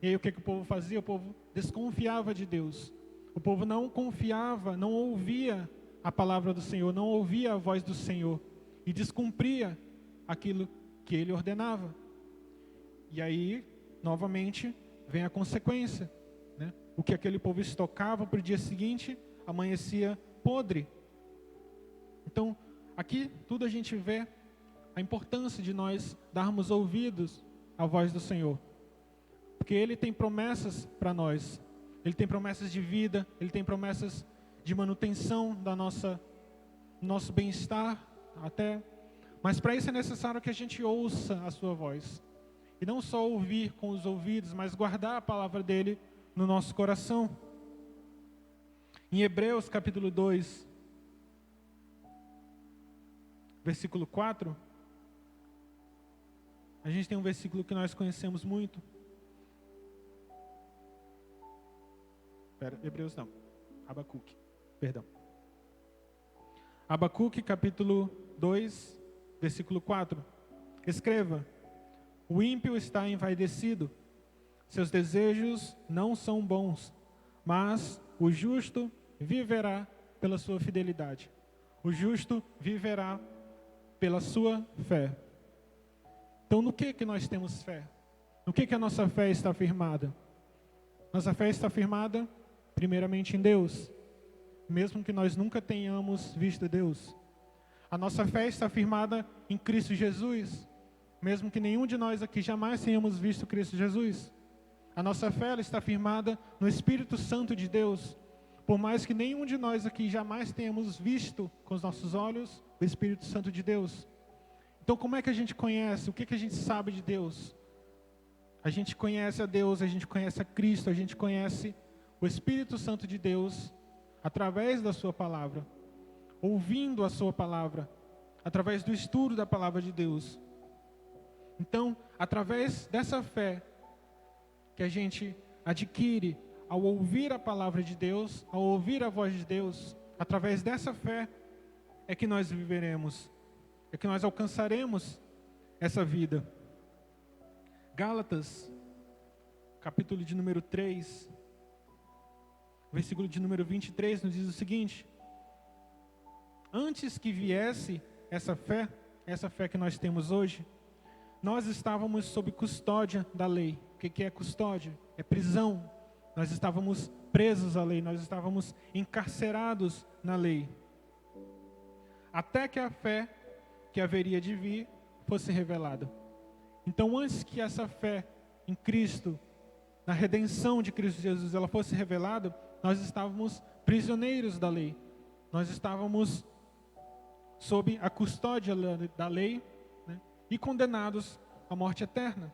E aí o que o povo fazia? O povo desconfiava de Deus. O povo não confiava, não ouvia a palavra do Senhor, não ouvia a voz do Senhor. E descumpria aquilo que Ele ordenava. E aí, novamente, vem a consequência. Né? O que aquele povo estocava para o dia seguinte, amanhecia podre. Então, aqui tudo a gente vê a importância de nós darmos ouvidos à voz do Senhor. Porque Ele tem promessas para nós. Ele tem promessas de vida, Ele tem promessas de manutenção do nosso bem-estar, até. Mas para isso é necessário que a gente ouça a sua voz. E não só ouvir com os ouvidos, mas guardar a palavra dEle no nosso coração. Em Hebreus capítulo 2, versículo 4, a gente tem um versículo que nós conhecemos muito. Hebreus não, Abacuque, perdão. Abacuque capítulo 2, versículo 4. Escreva: o ímpio está envaidecido, seus desejos não são bons, mas o justo viverá pela sua fidelidade. O justo viverá pela sua fé. Então, no que nós temos fé? No que a nossa fé está firmada? Nossa fé está firmada, primeiramente, em Deus, mesmo que nós nunca tenhamos visto Deus. A nossa fé está firmada em Cristo Jesus, mesmo que nenhum de nós aqui jamais tenhamos visto Cristo Jesus. A nossa fé ela está firmada no Espírito Santo de Deus, por mais que nenhum de nós aqui jamais tenhamos visto com os nossos olhos o Espírito Santo de Deus. Então, como é que a gente conhece? O que a gente sabe de Deus? A gente conhece a Deus, a gente conhece a Cristo, a gente conhece o Espírito Santo de Deus através da sua palavra, ouvindo a sua palavra, através do estudo da palavra de Deus. Então, através dessa fé que a gente adquire ao ouvir a palavra de Deus, ao ouvir a voz de Deus, através dessa fé é que nós viveremos, é que nós alcançaremos essa vida. Gálatas, capítulo de número 3, versículo de número 23, nos diz o seguinte: antes que viesse essa fé que nós temos hoje, nós estávamos sob custódia da lei. O que é custódia? É prisão. Nós estávamos presos à lei, nós estávamos encarcerados na lei. Até que a fé que haveria de vir fosse revelada. Então, antes que essa fé em Cristo, na redenção de Cristo Jesus, ela fosse revelada, nós estávamos prisioneiros da lei. Nós estávamos sob a custódia da lei, né, e condenados à morte eterna.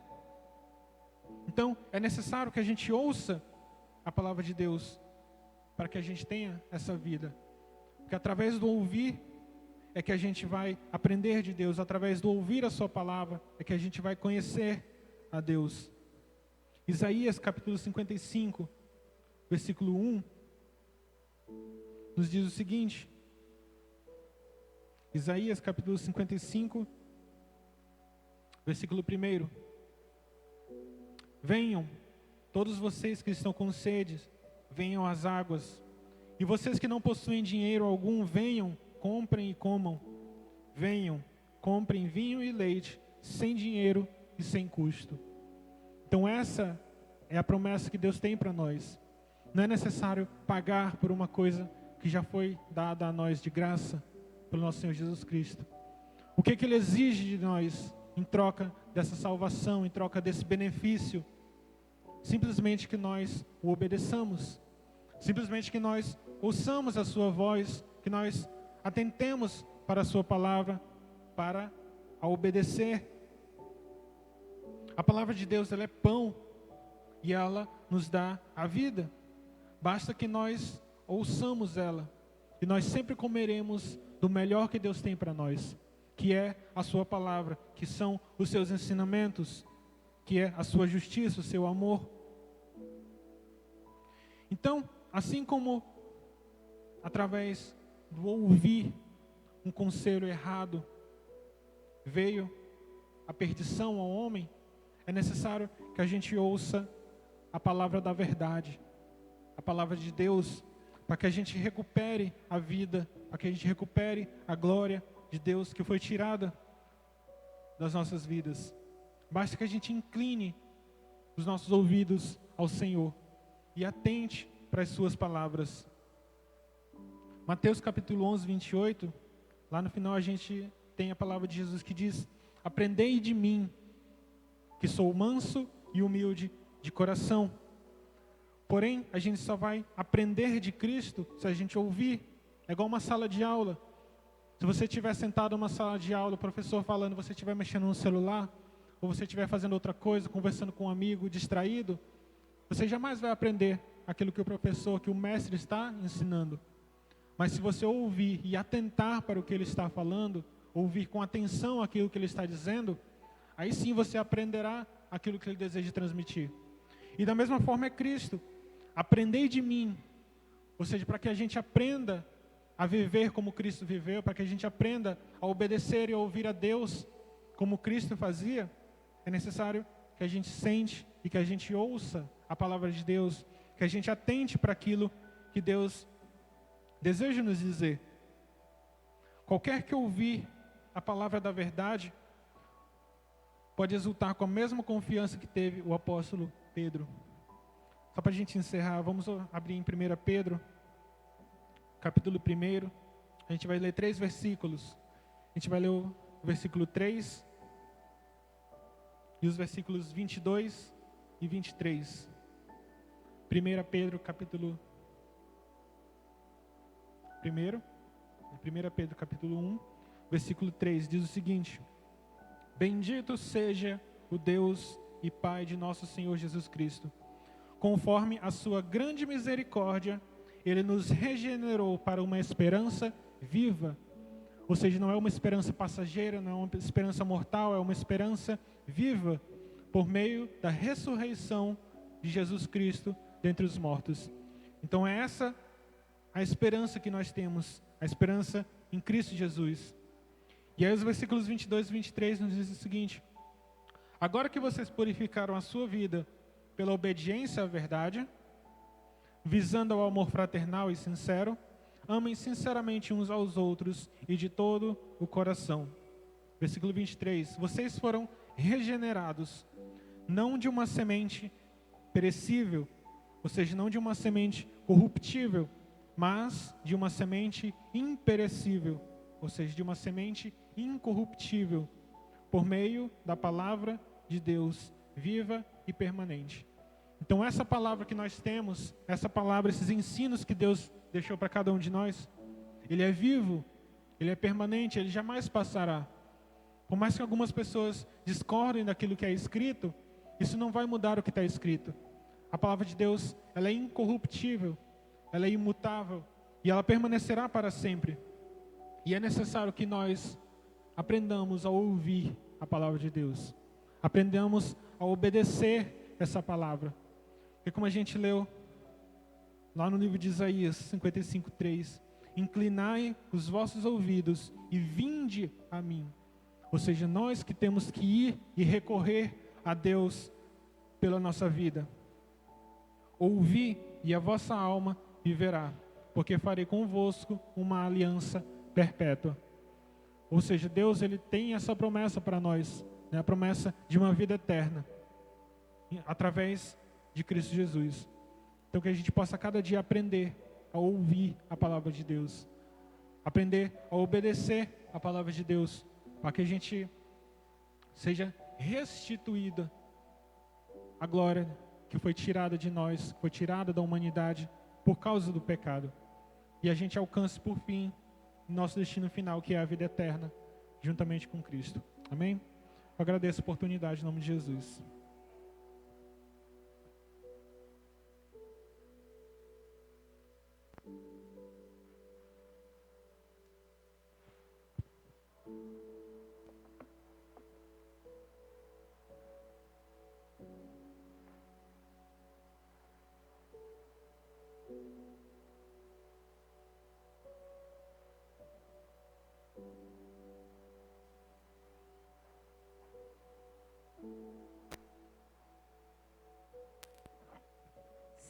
Então, é necessário que a gente ouça a palavra de Deus para que a gente tenha essa vida. Porque através do ouvir é que a gente vai aprender de Deus. Através do ouvir a sua palavra é que a gente vai conhecer a Deus. Isaías capítulo 55, versículo 1, nos diz o seguinte: Isaías capítulo 55, versículo 1. Venham, todos vocês que estão com sede, venham às águas. E vocês que não possuem dinheiro algum, venham, comprem e comam. Venham, comprem vinho e leite, sem dinheiro e sem custo. Então essa é a promessa que Deus tem para nós. Não é necessário pagar por uma coisa que já foi dada a nós de graça pelo nosso Senhor Jesus Cristo. O que Ele exige de nós em troca dessa salvação, em troca desse benefício? Simplesmente que nós o obedeçamos. Simplesmente que nós ouçamos a sua voz, que nós atentemos para a sua palavra, para a obedecer. A palavra de Deus, ela é pão e ela nos dá a vida. Basta que nós ouçamos ela e nós sempre comeremos do melhor que Deus tem para nós, que é a sua palavra, que são os seus ensinamentos, que é a sua justiça, o seu amor. Então, assim como através do ouvir um conselho errado veio a perdição ao homem, é necessário que a gente ouça a palavra da verdade, a palavra de Deus, para que a gente recupere a vida, para que a gente recupere a glória de Deus que foi tirada das nossas vidas. Basta que a gente incline os nossos ouvidos ao Senhor e atente para as suas palavras. Mateus capítulo 11, 28, lá no final a gente tem a palavra de Jesus que diz: aprendei de mim, que sou manso e humilde de coração. Porém, a gente só vai aprender de Cristo se a gente ouvir. É igual uma sala de aula. Se você estiver sentado numa sala de aula, o professor falando, você estiver mexendo no celular, ou você estiver fazendo outra coisa, conversando com um amigo, distraído, você jamais vai aprender aquilo que o professor, que o mestre está ensinando. Mas se você ouvir e atentar para o que ele está falando, ouvir com atenção aquilo que ele está dizendo, aí sim você aprenderá aquilo que ele deseja transmitir. E da mesma forma é Cristo. Aprendei de mim, ou seja, para que a gente aprenda a viver como Cristo viveu, para que a gente aprenda a obedecer e a ouvir a Deus como Cristo fazia, é necessário que a gente sente e que a gente ouça a palavra de Deus, que a gente atente para aquilo que Deus deseja nos dizer. Qualquer que ouvir a palavra da verdade pode exultar com a mesma confiança que teve o apóstolo Pedro. Só para a gente encerrar, vamos abrir em 1 Pedro, capítulo 1. A gente vai ler 3 versículos. A gente vai ler o versículo 3 e os versículos 22 e 23. 1 Pedro, capítulo 1. 1 Pedro, capítulo 1, versículo 3, diz o seguinte: bendito seja o Deus e Pai de nosso Senhor Jesus Cristo. Conforme a sua grande misericórdia, Ele nos regenerou para uma esperança viva. Ou seja, não é uma esperança passageira, não é uma esperança mortal, é uma esperança viva, por meio da ressurreição de Jesus Cristo dentre os mortos. Então é essa a esperança que nós temos, a esperança em Cristo Jesus. E aí os versículos 22 e 23 nos dizem o seguinte: agora que vocês purificaram a sua vida pela obediência à verdade, visando ao amor fraternal e sincero, amem sinceramente uns aos outros e de todo o coração. Versículo 23, vocês foram regenerados, não de uma semente perecível, ou seja, não de uma semente corruptível, mas de uma semente imperecível, ou seja, de uma semente incorruptível, por meio da palavra de Deus, viva e permanente. Então essa palavra que nós temos, essa palavra, esses ensinos que Deus deixou para cada um de nós, ele é vivo, ele é permanente, ele jamais passará. Por mais que algumas pessoas discordem daquilo que é escrito, isso não vai mudar o que está escrito. A palavra de Deus, ela é incorruptível, ela é imutável e ela permanecerá para sempre. E é necessário que nós aprendamos a ouvir a palavra de Deus. Aprendamos a obedecer essa palavra. Porque como a gente leu lá no livro de Isaías 55:3, inclinai os vossos ouvidos e vinde a mim. Ou seja, nós que temos que ir e recorrer a Deus pela nossa vida. Ouvi e a vossa alma viverá, porque farei convosco uma aliança perpétua. Ou seja, Deus ele tem essa promessa para nós, né? A promessa de uma vida eterna, através de Cristo Jesus. Então que a gente possa cada dia aprender a ouvir a palavra de Deus, aprender a obedecer a palavra de Deus, para que a gente seja restituída a glória que foi tirada de nós, foi tirada da humanidade por causa do pecado. E a gente alcance por fim nosso destino final, que é a vida eterna, juntamente com Cristo. Amém? Eu agradeço a oportunidade em nome de Jesus.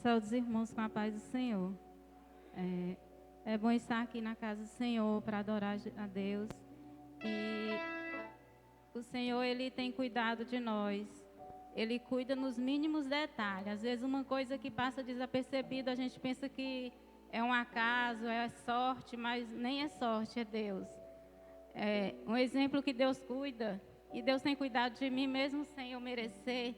Saúde os irmãos com a paz do Senhor. É bom estar aqui na casa do Senhor para adorar a Deus. E o Senhor, Ele tem cuidado de nós. Ele cuida nos mínimos detalhes. Às vezes uma coisa que passa desapercebida, a gente pensa que é um acaso, é sorte, mas nem é sorte, é Deus. Um exemplo que Deus cuida, e Deus tem cuidado de mim mesmo sem eu merecer.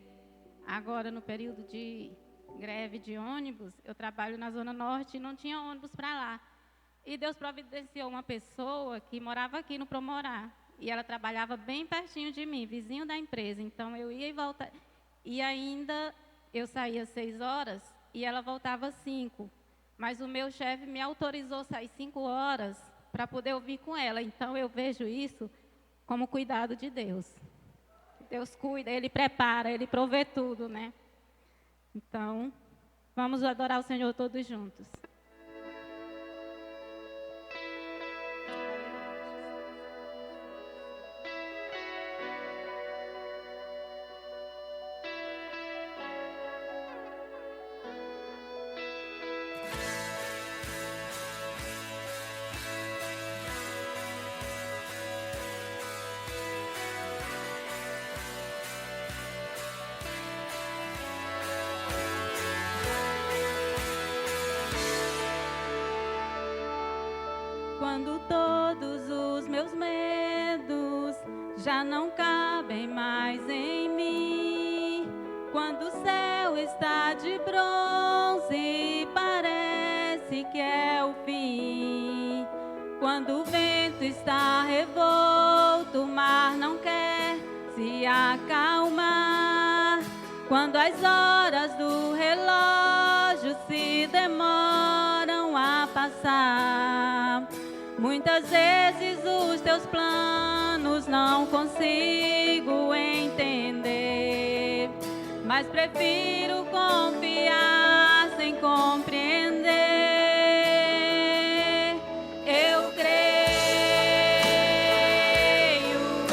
Agora, no período de greve de ônibus, eu trabalho na Zona Norte e não tinha ônibus para lá. E Deus providenciou uma pessoa que morava aqui no Promorá. E ela trabalhava bem pertinho de mim, vizinho da empresa. Então, eu ia e voltava. E ainda, eu saía às 6 horas e ela voltava às 5. Mas o meu chefe me autorizou a sair 5 horas para poder ouvir com ela. Então, eu vejo isso como cuidado de Deus. Deus cuida, Ele prepara, Ele provê tudo, né? Então, vamos adorar o Senhor todos juntos. Quando todos os meus medos já não cabem mais em mim, quando o céu está de bronze e parece que é o fim, quando o vento está revolto, o mar não quer se acalmar, quando as horas do relógio se demoram a passar. Muitas vezes os teus planos não consigo entender, mas prefiro confiar sem compreender. Eu creio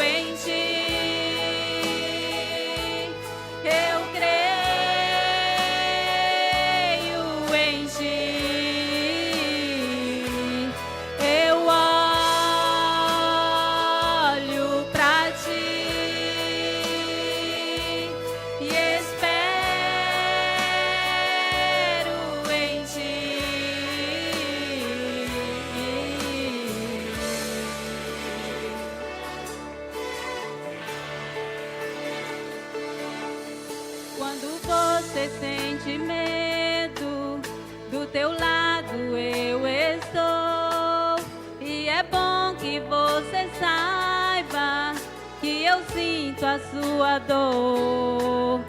em ti, eu creio em ti. Quando você sente medo, do teu lado eu estou. E é bom que você saiba que eu sinto a sua dor.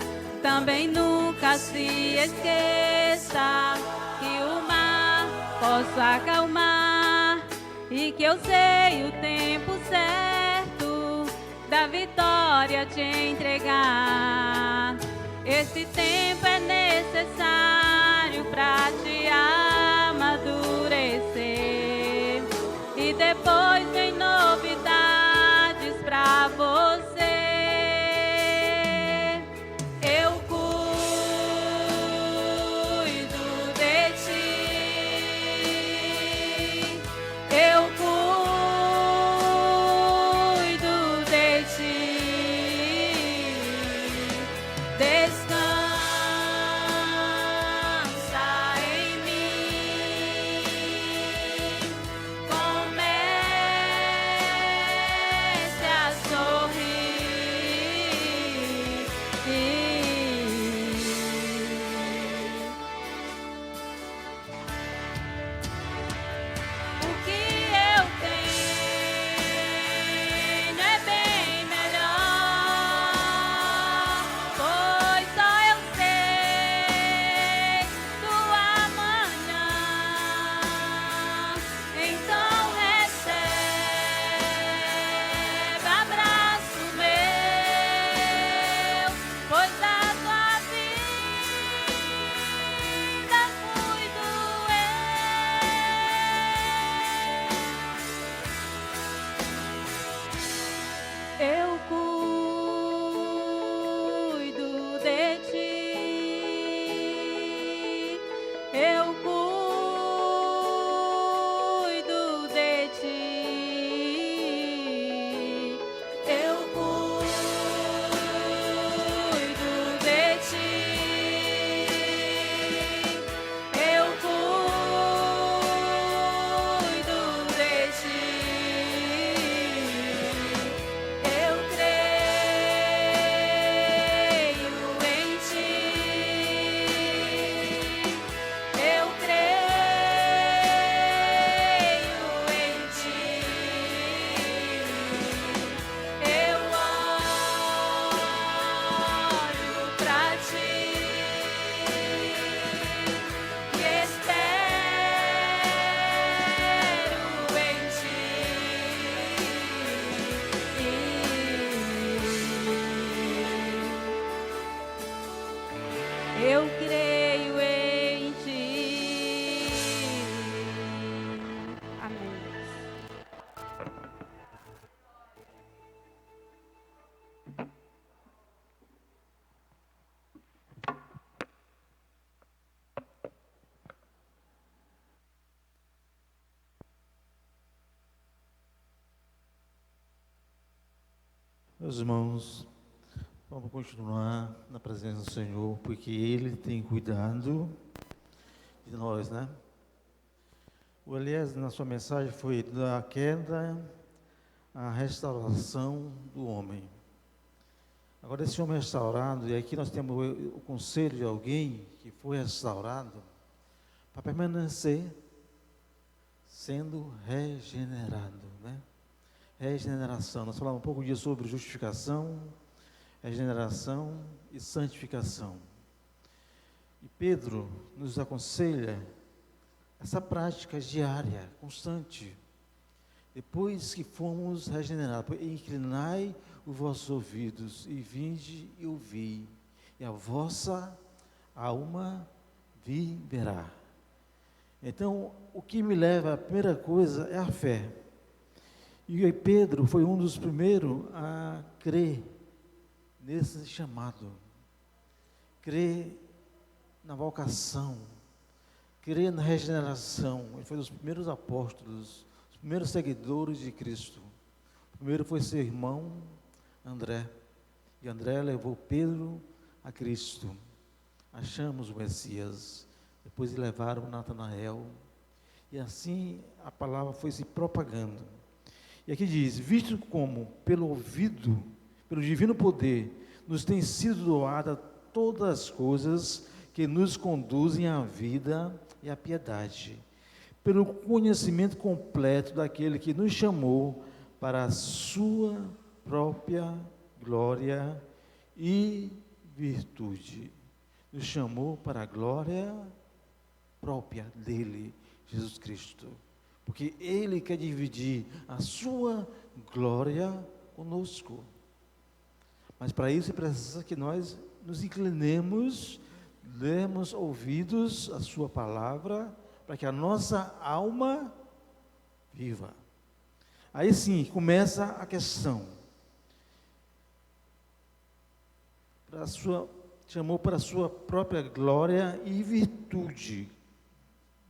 Também nunca se esqueça que o mar posso acalmar e que eu sei o tempo certo da vitória te entregar. Esse tempo é necessário para te amadurecer. depois vem novidades pra você. Eu cuido de ti. Eu cuido de ti. Descansa em mim. Comece a sorrir. O que eu tenho é bem melhor, pois só eu sei do amanhã. Então recebe abraço meu, pois da tua vida cuido eu cuido de ti. Eu cuido de ti. Eu cuido de ti. Eu cuido de ti. Eu creio em ti. Eu creio em ti. Eu olho pra ti e espero em ti. Eu creio em ti. Amém. Meus irmãos, vamos continuar na presença do Senhor, porque Ele tem cuidado de nós, né? O Elias, na sua mensagem, foi da queda à restauração do homem. Agora, esse homem restaurado, e aqui nós temos o conselho de alguém que foi restaurado, para permanecer sendo regenerado, né? Regeneração. Nós falamos um pouco disso sobre justificação, regeneração e santificação. E Pedro nos aconselha essa prática diária, constante. Depois que fomos regenerados, inclinai os vossos ouvidos e vinde e ouvi, e a vossa alma viverá. Então, o que me leva, a primeira coisa é a fé. E Pedro foi um dos primeiros a crer nesse chamado, crer na vocação, crer na regeneração. Ele foi um dos primeiros apóstolos, os primeiros seguidores de Cristo. O primeiro foi seu irmão André, e André levou Pedro a Cristo. Achamos o Messias, depois levaram Natanael, e assim a palavra foi se propagando. E aqui diz, visto como pelo ouvido, pelo divino poder, nos tem sido doada todas as coisas que nos conduzem à vida e à piedade, pelo conhecimento completo daquele que nos chamou para a sua própria glória e virtude. Nos chamou para a glória própria dele, Jesus Cristo. Porque Ele quer dividir a sua glória conosco. Mas para isso precisa que nós nos inclinemos, demos ouvidos à sua palavra, para que a nossa alma viva. Aí sim, começa a questão. Chamou para a sua própria glória e virtude.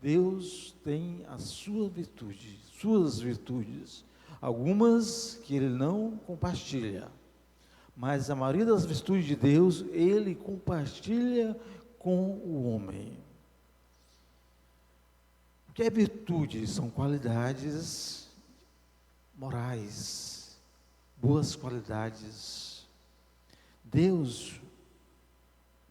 Deus tem a sua virtude, suas virtudes. Algumas que Ele não compartilha. Mas a maioria das virtudes de Deus, Ele compartilha com o homem. O que é virtude? São qualidades morais, boas qualidades. Deus,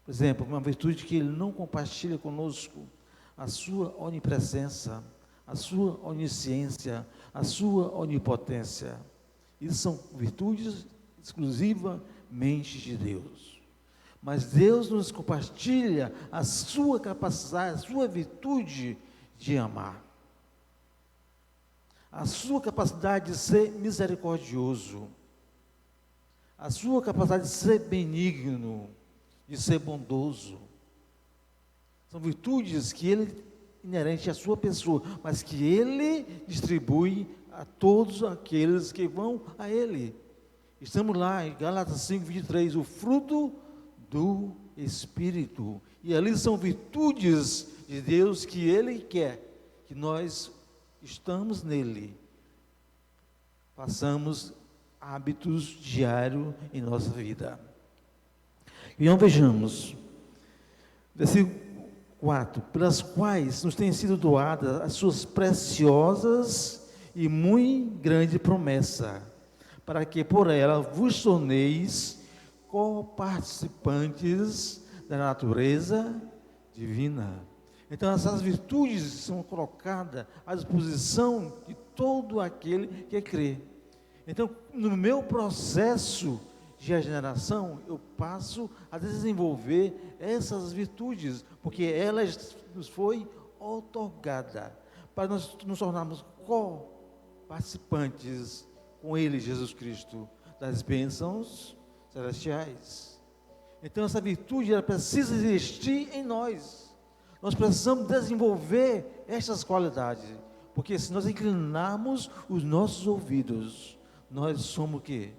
por exemplo, uma virtude que Ele não compartilha conosco, a sua onipresença, a sua onisciência, a sua onipotência. Isso são virtudes exclusivamente de Deus. Mas Deus nos compartilha a sua capacidade, a sua virtude de amar. A sua capacidade de ser misericordioso. A sua capacidade de ser benigno, de ser bondoso. São virtudes que Ele, inerente à sua pessoa, mas que Ele distribui a todos aqueles que vão a Ele. Estamos lá em Gálatas 5:23, o fruto do Espírito. E ali são virtudes de Deus que Ele quer, que nós estamos nele, façamos hábitos diários em nossa vida. Então vejamos, versículo 4, pelas quais nos têm sido doadas as suas preciosas e muito grande promessa, para que por ela vos torneis coparticipantes da natureza divina. Então essas virtudes são colocadas à disposição de todo aquele que crê. Então, no meu processo de regeneração, eu passo a desenvolver essas virtudes, porque elas nos foi outorgada para nós nos tornarmos co-participantes com Ele, Jesus Cristo, das bênçãos celestiais. Então essa virtude, ela precisa existir em nós. Nós precisamos desenvolver estas qualidades, porque se nós inclinarmos os nossos ouvidos, nós somos o quê?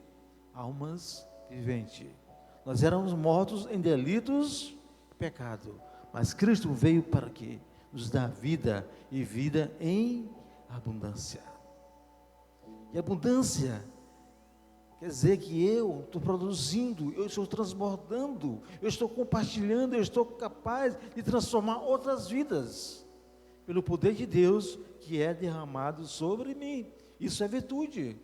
Almas viventes. Nós éramos mortos em delitos e pecado, mas Cristo veio para quê? Nos dar vida e vida em abundância. E abundância quer dizer que eu estou produzindo, eu estou transbordando, eu estou compartilhando, eu estou capaz de transformar outras vidas, pelo poder de Deus que é derramado sobre mim. Isso é virtude,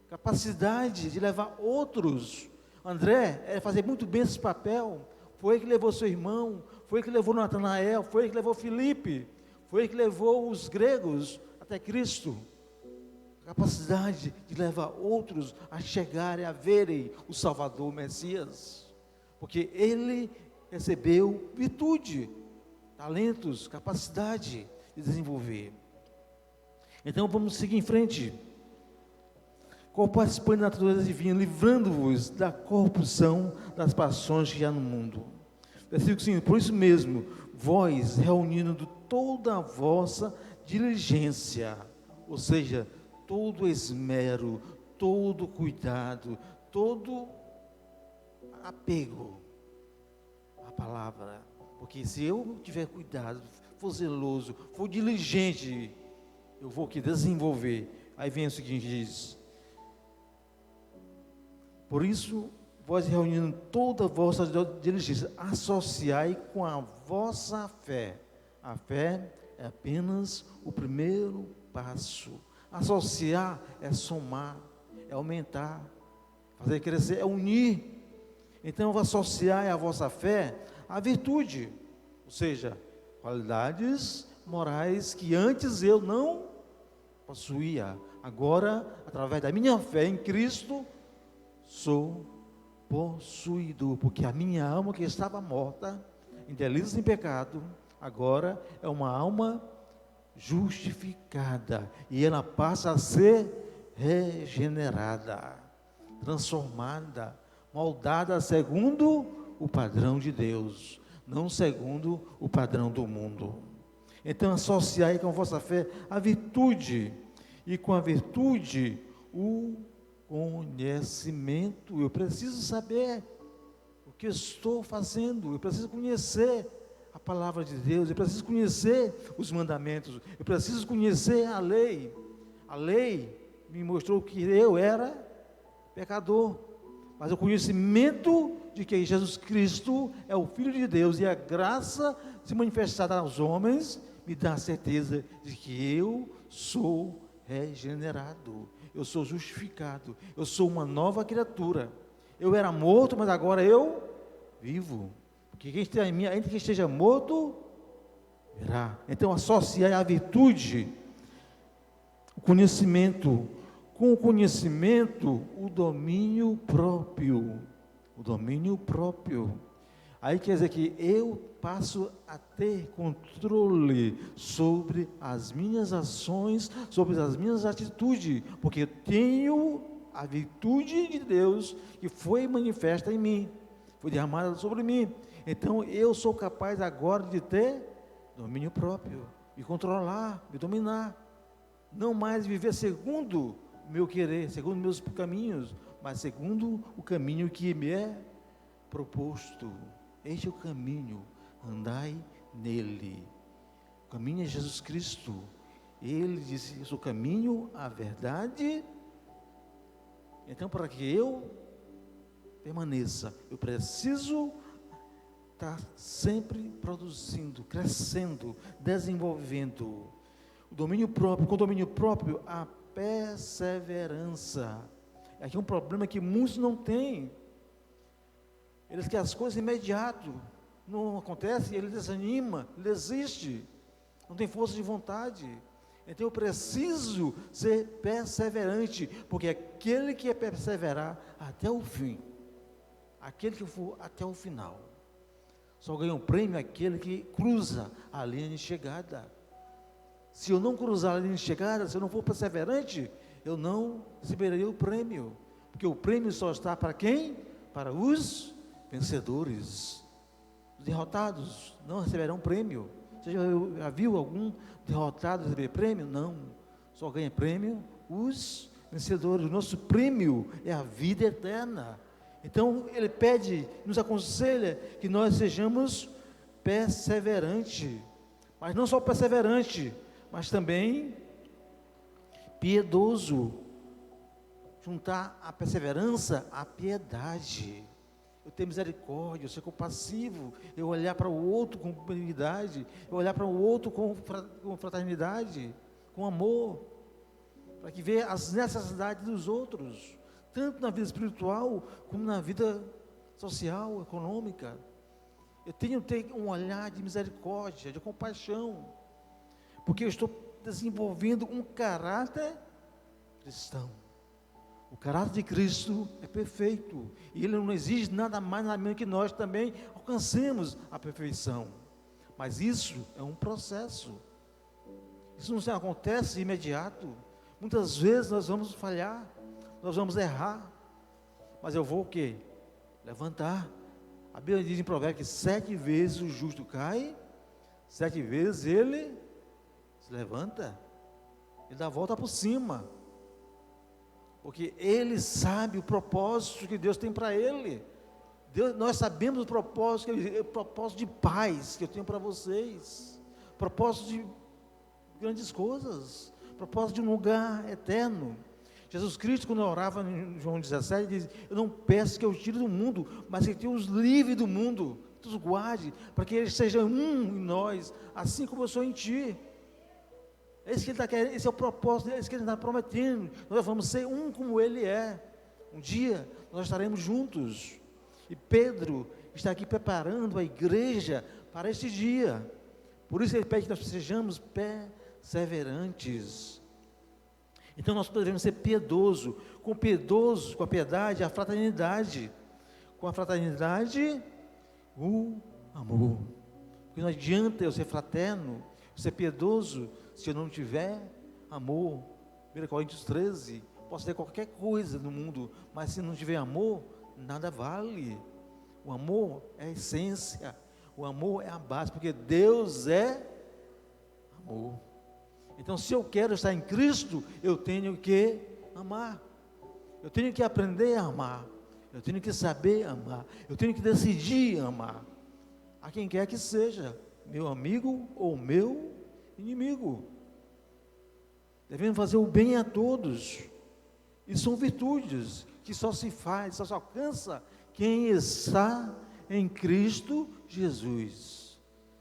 capacidade de levar outros. André fazia muito bem esse papel, foi ele que levou seu irmão, foi ele que levou Natanael, foi ele que levou Filipe, foi ele que levou os gregos até Cristo. Capacidade de levar outros a chegarem a verem o Salvador, o Messias, porque ele recebeu virtude, talentos, capacidade de desenvolver. Então vamos seguir em frente. Co-participante da natureza divina, livrando-vos da corrupção das paixões que há no mundo. Versículo 5, por isso mesmo, vós reunindo toda a vossa diligência, ou seja, todo esmero, todo cuidado, todo apego à palavra, porque se eu tiver cuidado, for zeloso, for diligente, eu vou aqui desenvolver. Aí vem o seguinte, diz: por isso, vós reunindo toda a vossa diligência, associai com a vossa fé. A fé é apenas o primeiro passo. Associar é somar, é aumentar, fazer crescer, é unir. Então eu vou associar a vossa fé à virtude, ou seja, qualidades morais que antes eu não possuía. Agora, através da minha fé em Cristo, sou possuidor, porque a minha alma que estava morta, em delitos e em pecado, agora é uma alma justificada, e ela passa a ser regenerada, transformada, moldada segundo o padrão de Deus, não segundo o padrão do mundo. Então associai com a vossa fé a virtude, e com a virtude, o conhecimento. Eu preciso saber o que estou fazendo, eu preciso conhecer a palavra de Deus, eu preciso conhecer os mandamentos, eu preciso conhecer a lei. A lei me mostrou que eu era pecador, mas o conhecimento de que Jesus Cristo é o Filho de Deus e a graça se manifestada aos homens me dá a certeza de que eu sou regenerado, eu sou justificado, eu sou uma nova criatura. Eu era morto, mas agora eu vivo, porque quem esteja em mim, ainda que esteja morto, verá. Então associar a virtude, o conhecimento, com o conhecimento, o domínio próprio. O domínio próprio. Aí quer dizer que eu passo a ter controle sobre as minhas ações, sobre as minhas atitudes, porque eu tenho a virtude de Deus que foi manifesta em mim, foi derramada sobre mim. Então eu sou capaz agora de ter domínio próprio, me controlar, me dominar, não mais viver segundo o meu querer, segundo meus caminhos, mas segundo o caminho que me é proposto. Este é o caminho, andai nele. O caminho é Jesus Cristo. Ele disse: eu sou o caminho, a verdade. Então, para que eu permaneça, eu preciso estar sempre produzindo, crescendo, desenvolvendo. O domínio próprio, com o domínio próprio, a perseverança. Aqui é um problema que muitos não têm. Eles querem as coisas imediato, não acontece, ele desanima, ele desiste, não tem força de vontade. Então eu preciso ser perseverante, porque aquele que é perseverar até o fim, aquele que for até o final, só ganha um prêmio aquele que cruza a linha de chegada. Se eu não cruzar a linha de chegada, se eu não for perseverante, eu não receberei o prêmio, porque o prêmio só está para quem? Para os vencedores. Os derrotados não receberão prêmio. Você já viu algum derrotado receber prêmio? Não, só ganha prêmio os vencedores. O nosso prêmio é a vida eterna. Então ele pede, nos aconselha que nós sejamos perseverantes, mas não só perseverante, mas também piedoso. Juntar a perseverança à piedade. Eu ter misericórdia, eu ser compassivo, eu olhar para o outro com benignidade, eu olhar para o outro com fraternidade, com amor, para que veja as necessidades dos outros, tanto na vida espiritual, como na vida social, econômica. Eu tenho que ter um olhar de misericórdia, de compaixão, porque eu estou desenvolvendo um caráter cristão. O caráter de Cristo é perfeito, e Ele não exige nada mais, nada menos que nós também alcancemos a perfeição, mas isso é um processo, isso não acontece imediato. Muitas vezes nós vamos falhar, nós vamos errar, mas eu vou o quê? Levantar. A Bíblia diz em Provérbios que 7 vezes o justo cai, 7 vezes ele se levanta, ele dá a volta por cima, porque ele sabe o propósito que Deus tem para ele. Nós sabemos o propósito de paz que eu tenho para vocês, propósito de grandes coisas, propósito de um lugar eterno. Jesus Cristo, quando orava em João 17, diz: eu não peço que eu tire do mundo, mas que eu os livre do mundo, que os guarde, para que eles sejam um em nós, assim como eu sou em ti. É isso que ele está querendo, esse é o propósito, é isso que ele está prometendo. Nós vamos ser um como ele é. Um dia nós estaremos juntos. E Pedro está aqui preparando a igreja para esse dia. Por isso ele pede que nós sejamos perseverantes. Então nós devemos ser piedosos, com a piedade, a fraternidade. Com a fraternidade, o amor. Porque não adianta eu ser fraterno, ser piedoso, se eu não tiver amor. 1 Coríntios 13, posso ter qualquer coisa no mundo, mas se não tiver amor, nada vale. O amor é a essência, o amor é a base, porque Deus é amor. Então, se eu quero estar em Cristo, eu tenho que amar. Eu tenho que aprender a amar. Eu tenho que saber amar. Eu tenho que decidir amar. A quem quer que seja, meu amigo ou meu inimigo. Devemos fazer o bem a todos. E são virtudes que só se faz, só se alcança quem está em Cristo Jesus.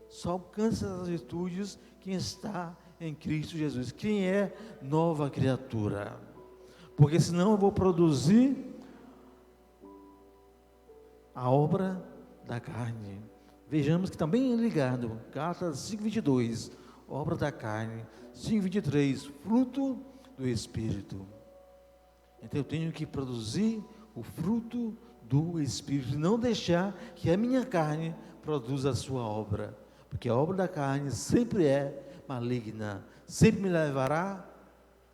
Só alcança essas virtudes quem está em Cristo Jesus. Quem é nova criatura. Porque senão eu vou produzir a obra da carne. Vejamos que também é ligado, Gálatas 5:22, obra da carne, 5:23, fruto do Espírito. Então eu tenho que produzir o fruto do Espírito, não deixar que a minha carne produza a sua obra, porque a obra da carne sempre é maligna, sempre me levará,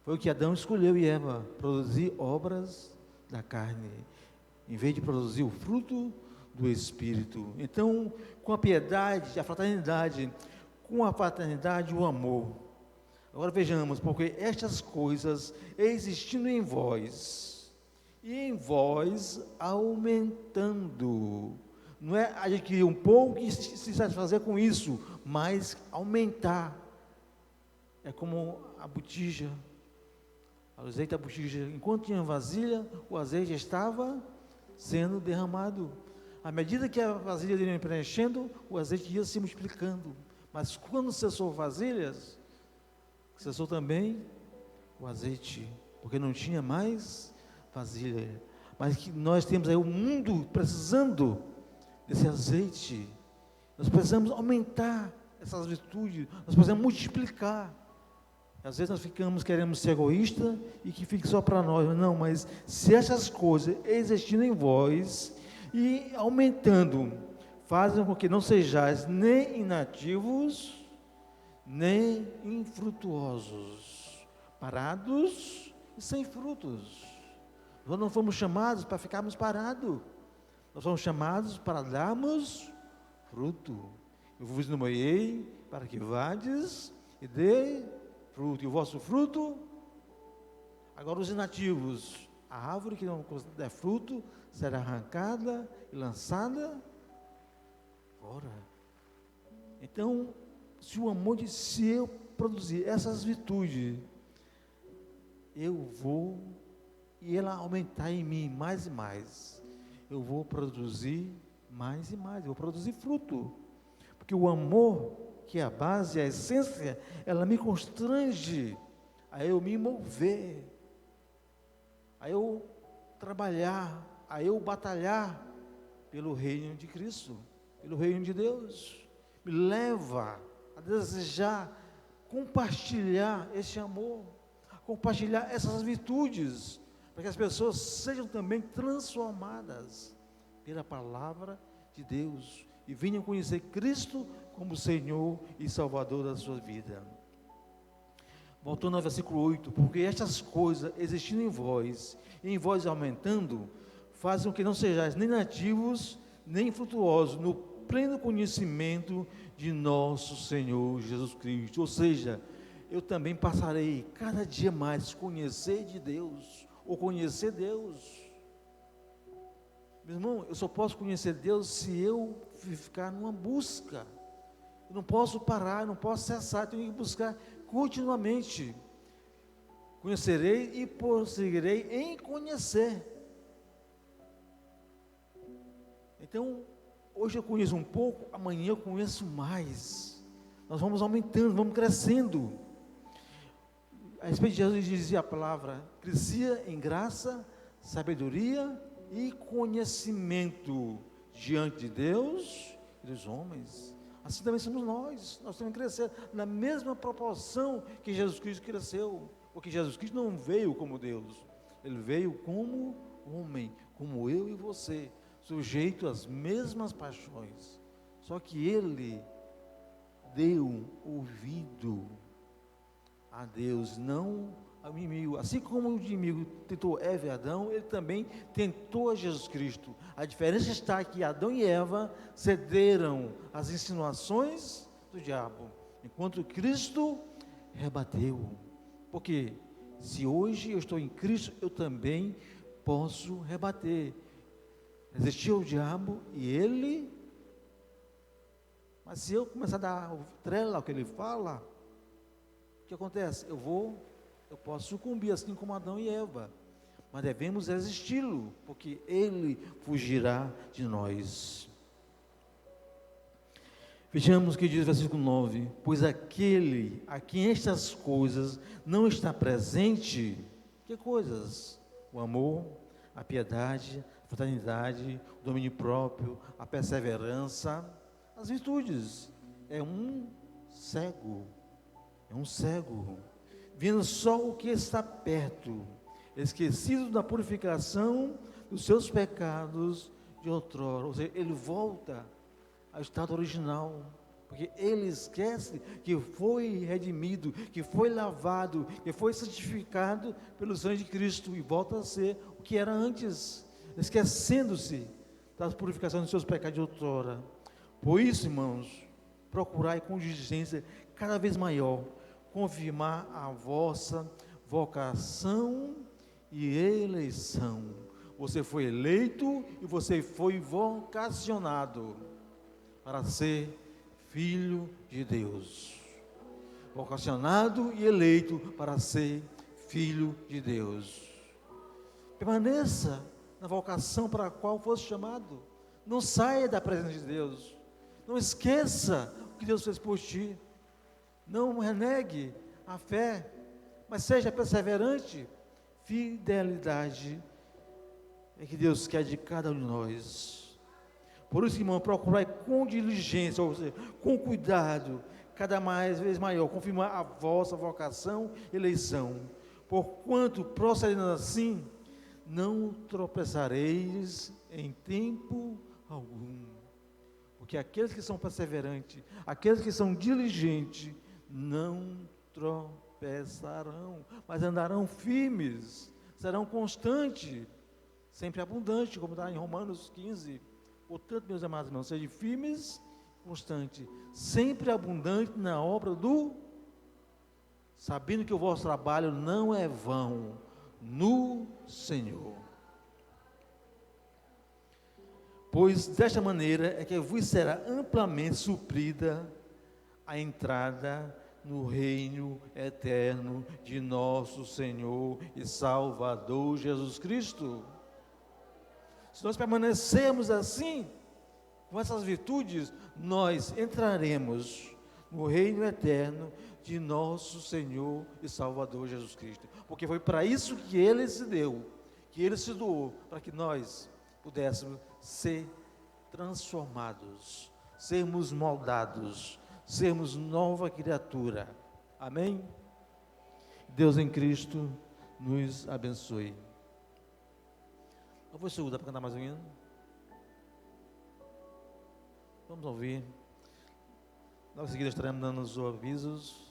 foi o que Adão escolheu e Eva, produzir obras da carne, em vez de produzir o fruto do Espírito. Então, com a piedade, a fraternidade, o amor. Agora vejamos, porque estas coisas existindo em vós, e em vós aumentando, não é adquirir um pouco e se satisfazer com isso, mas aumentar. É como a botija, o azeite da botija, enquanto tinha vasilha, o azeite estava sendo derramado. À medida que a vasilha ia preenchendo, o azeite ia se multiplicando. Mas quando cessou vasilhas, cessou também o azeite, porque não tinha mais vasilha. Mas que nós temos aí o mundo precisando desse azeite. Nós precisamos aumentar essas virtudes, nós precisamos multiplicar. Às vezes nós queremos ser egoísta e que fique só para nós. Não, mas se essas coisas existindo em vós e aumentando, fazem com que não sejais nem inativos, nem infrutuosos, parados e sem frutos. Nós não fomos chamados para ficarmos parados, nós fomos chamados para darmos fruto. Eu vos nomeei para que vades e dê fruto, e o vosso fruto. Agora os inativos, a árvore que não der fruto será arrancada e lançada fora. Então, se o amor de se eu produzir essas virtudes, eu vou, e ela aumentar em mim mais e mais, eu vou produzir mais e mais, eu vou produzir fruto, porque o amor, que é a base, a essência, ela me constrange a eu me mover, a eu trabalhar, a eu batalhar pelo reino de Cristo, pelo reino de Deus. Me leva a desejar compartilhar esse amor, compartilhar essas virtudes, para que as pessoas sejam também transformadas pela palavra de Deus e venham conhecer Cristo como Senhor e Salvador da sua vida. Voltando ao versículo 8, porque estas coisas existindo em vós, e em vós aumentando, fazem com que não sejais nem nativos, nem frutuosos, no pleno conhecimento de nosso Senhor Jesus Cristo. Ou seja, eu também passarei cada dia mais conhecer de Deus, ou conhecer Deus. Meu irmão, eu só posso conhecer Deus se eu ficar numa busca. Eu não posso parar, eu não posso cessar, eu tenho que buscar continuamente. Conhecerei e prosseguirei em conhecer. Então, hoje eu conheço um pouco, amanhã eu conheço mais. Nós vamos aumentando, vamos crescendo. A respeito de Jesus dizia a palavra, crescia em graça, sabedoria e conhecimento diante de Deus e dos homens. Assim também somos nós temos que crescer na mesma proporção que Jesus Cristo cresceu, porque Jesus Cristo não veio como Deus, Ele veio como homem, como eu e você, sujeito às mesmas paixões, só que Ele deu ouvido a Deus, não ao inimigo. Assim como o inimigo tentou Eva e Adão, ele também tentou a Jesus Cristo. A diferença está que Adão e Eva cederam às insinuações do diabo, enquanto Cristo rebateu. Porque se hoje eu estou em Cristo, eu também posso rebater. Resistir ao diabo e ele... Mas se eu começar a dar trela ao que ele fala, o que acontece? Eu posso sucumbir assim como Adão e Eva. Mas devemos resisti-lo, porque ele fugirá de nós. Vejamos o que diz o versículo 9: pois aquele a quem estas coisas não está presente, que coisas? O amor, a piedade, a fraternidade, o domínio próprio, a perseverança, as virtudes. É um cego, vendo só o que está perto, esquecido da purificação dos seus pecados de outrora. Ou seja, ele volta ao estado original, porque ele esquece que foi redimido, que foi lavado, que foi santificado pelo sangue de Cristo, e volta a ser o que era antes, esquecendo-se da purificação dos seus pecados de outrora. Por isso, irmãos, procurai com diligência cada vez maior confirmar a vossa vocação e eleição. Você foi eleito e você foi vocacionado para ser filho de Deus. Vocacionado e eleito para ser filho de Deus. Permaneça na vocação para a qual fosse chamado. Não saia da presença de Deus. Não esqueça o que Deus fez por ti. Não renegue a fé, mas seja perseverante. Fidelidade é que Deus quer de cada um de nós. Por isso, irmão, procurai com diligência, ou seja, com cuidado, cada vez maior, confirmar a vossa vocação e eleição. Porquanto, procedendo assim, não tropeçareis em tempo algum. Porque aqueles que são perseverantes, aqueles que são diligentes, não tropeçarão, mas andarão firmes, serão constantes, sempre abundantes, como está em Romanos 15. Portanto, meus amados irmãos, sejam firmes, constantes, sempre abundantes na obra sabendo que o vosso trabalho não é vão no Senhor. Pois desta maneira é que vos será amplamente suprida a entrada no reino eterno de nosso Senhor e Salvador Jesus Cristo. Se nós permanecermos assim, com essas virtudes, nós entraremos no reino eterno de nosso Senhor e Salvador Jesus Cristo. Porque foi para isso que Ele se deu, que Ele se doou, para que nós pudéssemos ser transformados, sermos moldados, sermos nova criatura. Amém? Deus em Cristo nos abençoe. Eu vou segundar para cantar mais um hino. Vamos ouvir. Logo em seguida estaremos dando os avisos.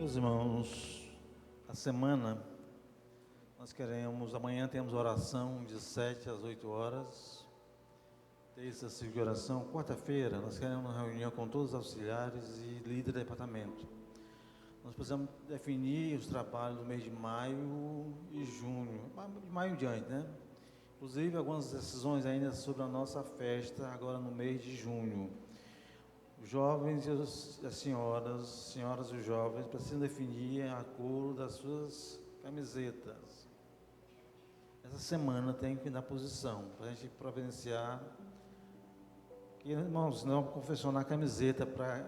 Meus irmãos, a semana, amanhã temos oração de 7 às 8 horas, terça, segunda oração, quarta-feira, nós queremos uma reunião com todos os auxiliares e líderes do departamento. Nós precisamos definir os trabalhos do mês de maio e junho, de maio em diante, né? Inclusive, algumas decisões ainda sobre a nossa festa, agora no mês de junho. Os jovens e as senhoras e os jovens precisam definir a cor das suas camisetas. Essa semana tem que dar posição, para a gente providenciar. E, irmãos, não confeccionar a camiseta para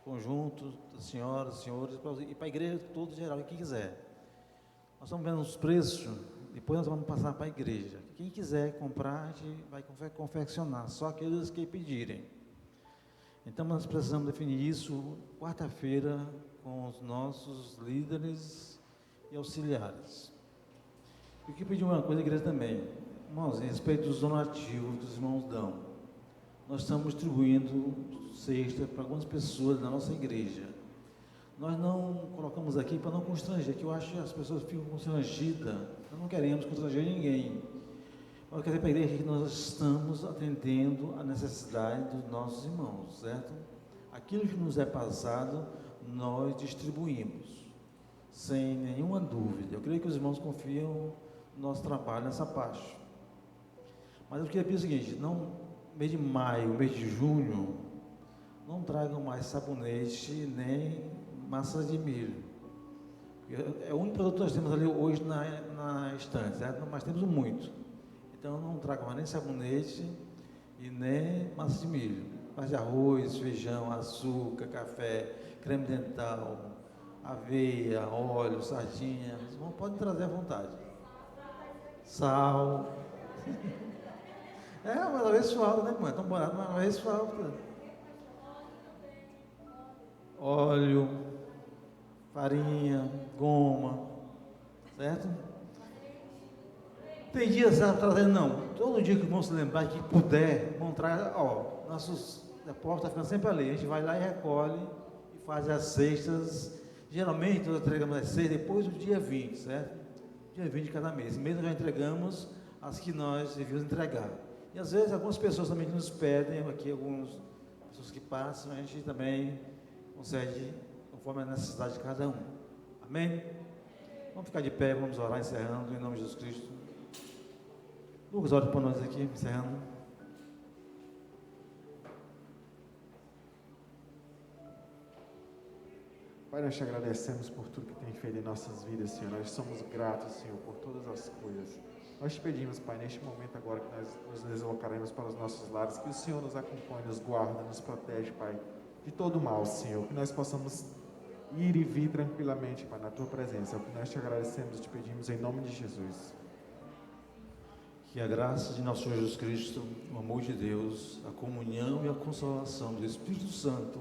conjunto das senhoras, senhores, e para a igreja toda em geral, quem quiser. Nós estamos vendo os preços, depois nós vamos passar para a igreja. Quem quiser comprar, a gente vai confeccionar, só aqueles que pedirem. Então nós precisamos definir isso quarta-feira com os nossos líderes e auxiliares. Eu queria pedir uma coisa à igreja também. Irmãos, em respeito dos donativos que os irmãos dão, nós estamos distribuindo cesta para algumas pessoas da nossa igreja. Nós não colocamos aqui para não constranger, que eu acho que as pessoas ficam constrangidas. Nós não queremos constranger ninguém. Eu quero dizer para a igreja que nós estamos atendendo a necessidade dos nossos irmãos, certo? Aquilo que nos é passado, nós distribuímos, sem nenhuma dúvida. Eu creio que os irmãos confiam no nosso trabalho nessa parte. Mas eu queria pedir o seguinte, mês de maio, mês de junho, não tragam mais sabonete nem massa de milho. É o único produto que nós temos ali hoje na estante, certo? Mas temos muito. Então não tragam mais nem sabonete e nem massa de milho. Mas de arroz, feijão, açúcar, café, creme dental, aveia, óleo, sardinha. Os irmãos podem trazer à vontade. Sal. Uma vez falta, né, mãe? Tão barato, mas uma vez falta. Óleo, farinha, goma, certo? Tem dias para trazer, não. Todo dia que vamos se lembrar que puder, vamos trazer, nossos depósitos estão ficando sempre ali. A gente vai lá e recolhe e faz as cestas. Geralmente nós entregamos as cestas depois do dia 20, certo? Dia 20 de cada mês. Esse mês nós já entregamos as que nós devíamos entregar. E às vezes algumas pessoas também nos pedem, aqui algumas pessoas que passam, a gente também concede conforme a necessidade de cada um. Amém? Vamos ficar de pé, vamos orar, encerrando, em nome de Jesus Cristo. Lucas, ore para nós aqui, encerrando. Pai, nós te agradecemos por tudo que tem feito em nossas vidas, Senhor. Nós somos gratos, Senhor, por todas as coisas. Nós te pedimos, Pai, neste momento agora que nós nos deslocaremos para os nossos lares, que o Senhor nos acompanhe, nos guarda, nos protege, Pai, de todo mal, Senhor. Que nós possamos ir e vir tranquilamente, Pai, na Tua presença. É o que nós te agradecemos e te pedimos em nome de Jesus. Que a graça de nosso Senhor Jesus Cristo, o amor de Deus, a comunhão e a consolação do Espírito Santo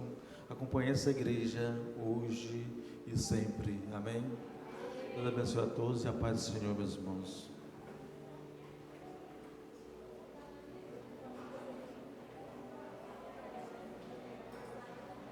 acompanhe essa igreja hoje e sempre. Amém? Deus abençoe a todos e a paz do Senhor, meus irmãos.